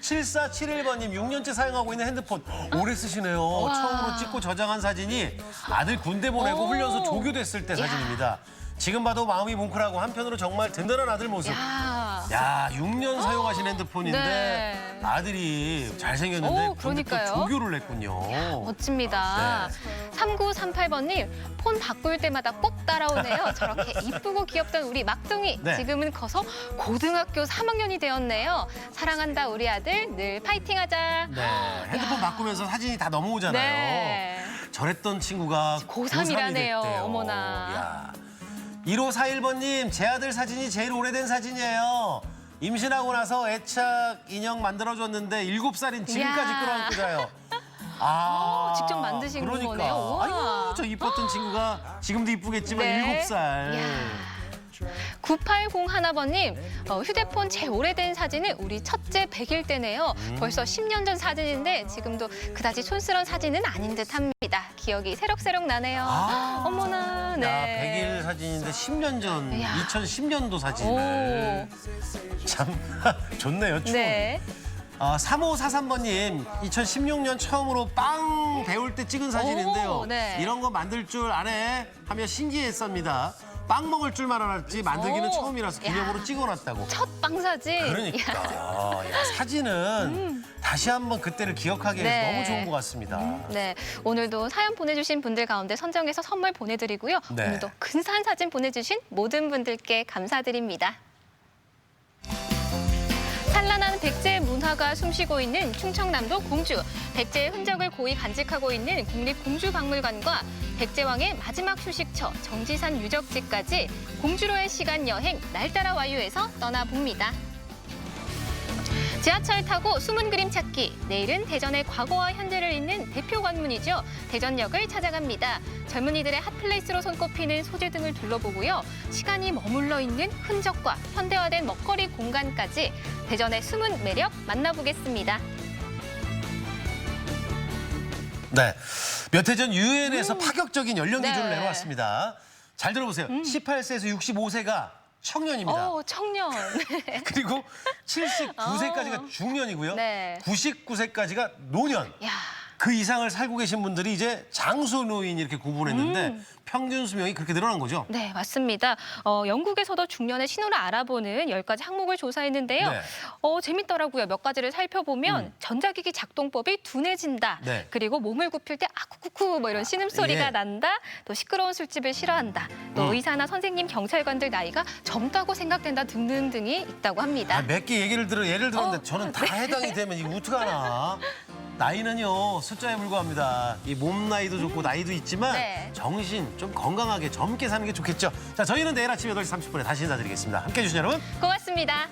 7471번님 6년째 사용하고 있는 핸드폰 오래 쓰시네요. 처음으로 찍고 저장한 사진이 아들 군대 보내고 훈련소 조교됐을 때 사진입니다. 지금 봐도 마음이 뭉클하고 한편으로 정말 든든한 아들 모습. 야, 6년 사용하신 핸드폰인데 네. 아들이 잘생겼는데 그러니까요. 조교를 했군요. 멋집니다. 3938번님 폰 바꿀 때마다 꼭 따라오네요. 저렇게 이쁘고 귀엽던 우리 막둥이. 네. 지금은 커서 고등학교 3학년이 되었네요. 사랑한다 우리 아들. 늘 파이팅하자. 네, 핸드폰 바꾸면서 사진이 다 넘어오잖아요. 네. 저랬던 친구가 고3이라네요. 됐대요. 어머나. 야. 1541번님, 제 아들 사진이 제일 오래된 사진이에요. 임신하고 나서 애착 인형 만들어줬는데 7살인 지금까지 끌어안고 자요. 직접 만드신 그러니까. 거네요. 우와. 아이고, 저 이뻤던 친구가 지금도 이쁘겠지만 네. 7살. 9801번님 휴대폰 제일 오래된 사진은 우리 첫째 100일 때네요. 벌써 10년 전 사진인데 지금도 그다지 촌스러운 사진은 아닌 듯합니다. 기억이 새록새록 나네요. 어머나. 네. 100일 사진인데 10년 전 2010년도 사진을. 참 좋네요. 추억. 네. 3543번님 2016년 처음으로 빵 배울 때 찍은 사진인데요. 오, 네. 이런 거 만들 줄 아네 하며 신기했습니다. 빵 먹을 줄만 알았지 만들기는 처음이라서 기념으로 찍어놨다고. 첫 빵 사진. 그러니까 야, 사진은 다시 한번 그때를 기억하게 해서 네. 너무 좋은 것 같습니다. 네, 오늘도 사연 보내주신 분들 가운데 선정해서 선물 보내드리고요. 네. 오늘도 근사한 사진 보내주신 모든 분들께 감사드립니다. 찬란한 백제의 문화가 숨쉬고 있는 충청남도 공주. 백제의 흔적을 고이 간직하고 있는 국립공주박물관과 백제왕의 마지막 휴식처 정지산 유적지까지 공주로의 시간 여행 날따라 와유에서 떠나봅니다. 지하철 타고 숨은 그림 찾기. 내일은 대전의 과거와 현재를 잇는 대표 관문이죠. 대전역을 찾아갑니다. 젊은이들의 핫플레이스로 손꼽히는 소재 등을 둘러보고요. 시간이 머물러 있는 흔적과 현대화된 먹거리 공간까지 대전의 숨은 매력 만나보겠습니다. 네, 몇 해 전 유엔에서 파격적인 연령 기준을 네. 내놓았습니다. 잘 들어보세요. 18세에서 65세가 청년입니다. 청년. 그리고 79세까지가 중년이고요. 네. 99세까지가 노년. 그 이상을 살고 계신 분들이 이제 장수노인 이렇게 구분했는데 평균 수명이 그렇게 늘어난 거죠? 네, 맞습니다. 영국에서도 중년의 신호를 알아보는 10가지 항목을 조사했는데요. 네. 재밌더라고요. 몇 가지를 살펴보면 전자기기 작동법이 둔해진다. 네. 그리고 몸을 굽힐 때 아쿠쿠쿠 뭐 이런 신음소리가 예. 난다. 또 시끄러운 술집을 싫어한다. 또 의사나 선생님, 경찰관들 나이가 젊다고 생각된다 등등등이 있다고 합니다. 몇 개 예를 들었는데 저는 다 해당이 되면 이거 어떡하나. 나이는요 숫자에 불과합니다. 이 몸 나이도 좋고 나이도 있지만 네. 정신 좀 건강하게 젊게 사는 게 좋겠죠. 자, 저희는 내일 아침 8시 30분에 다시 인사드리겠습니다. 함께해 주신 여러분 고맙습니다.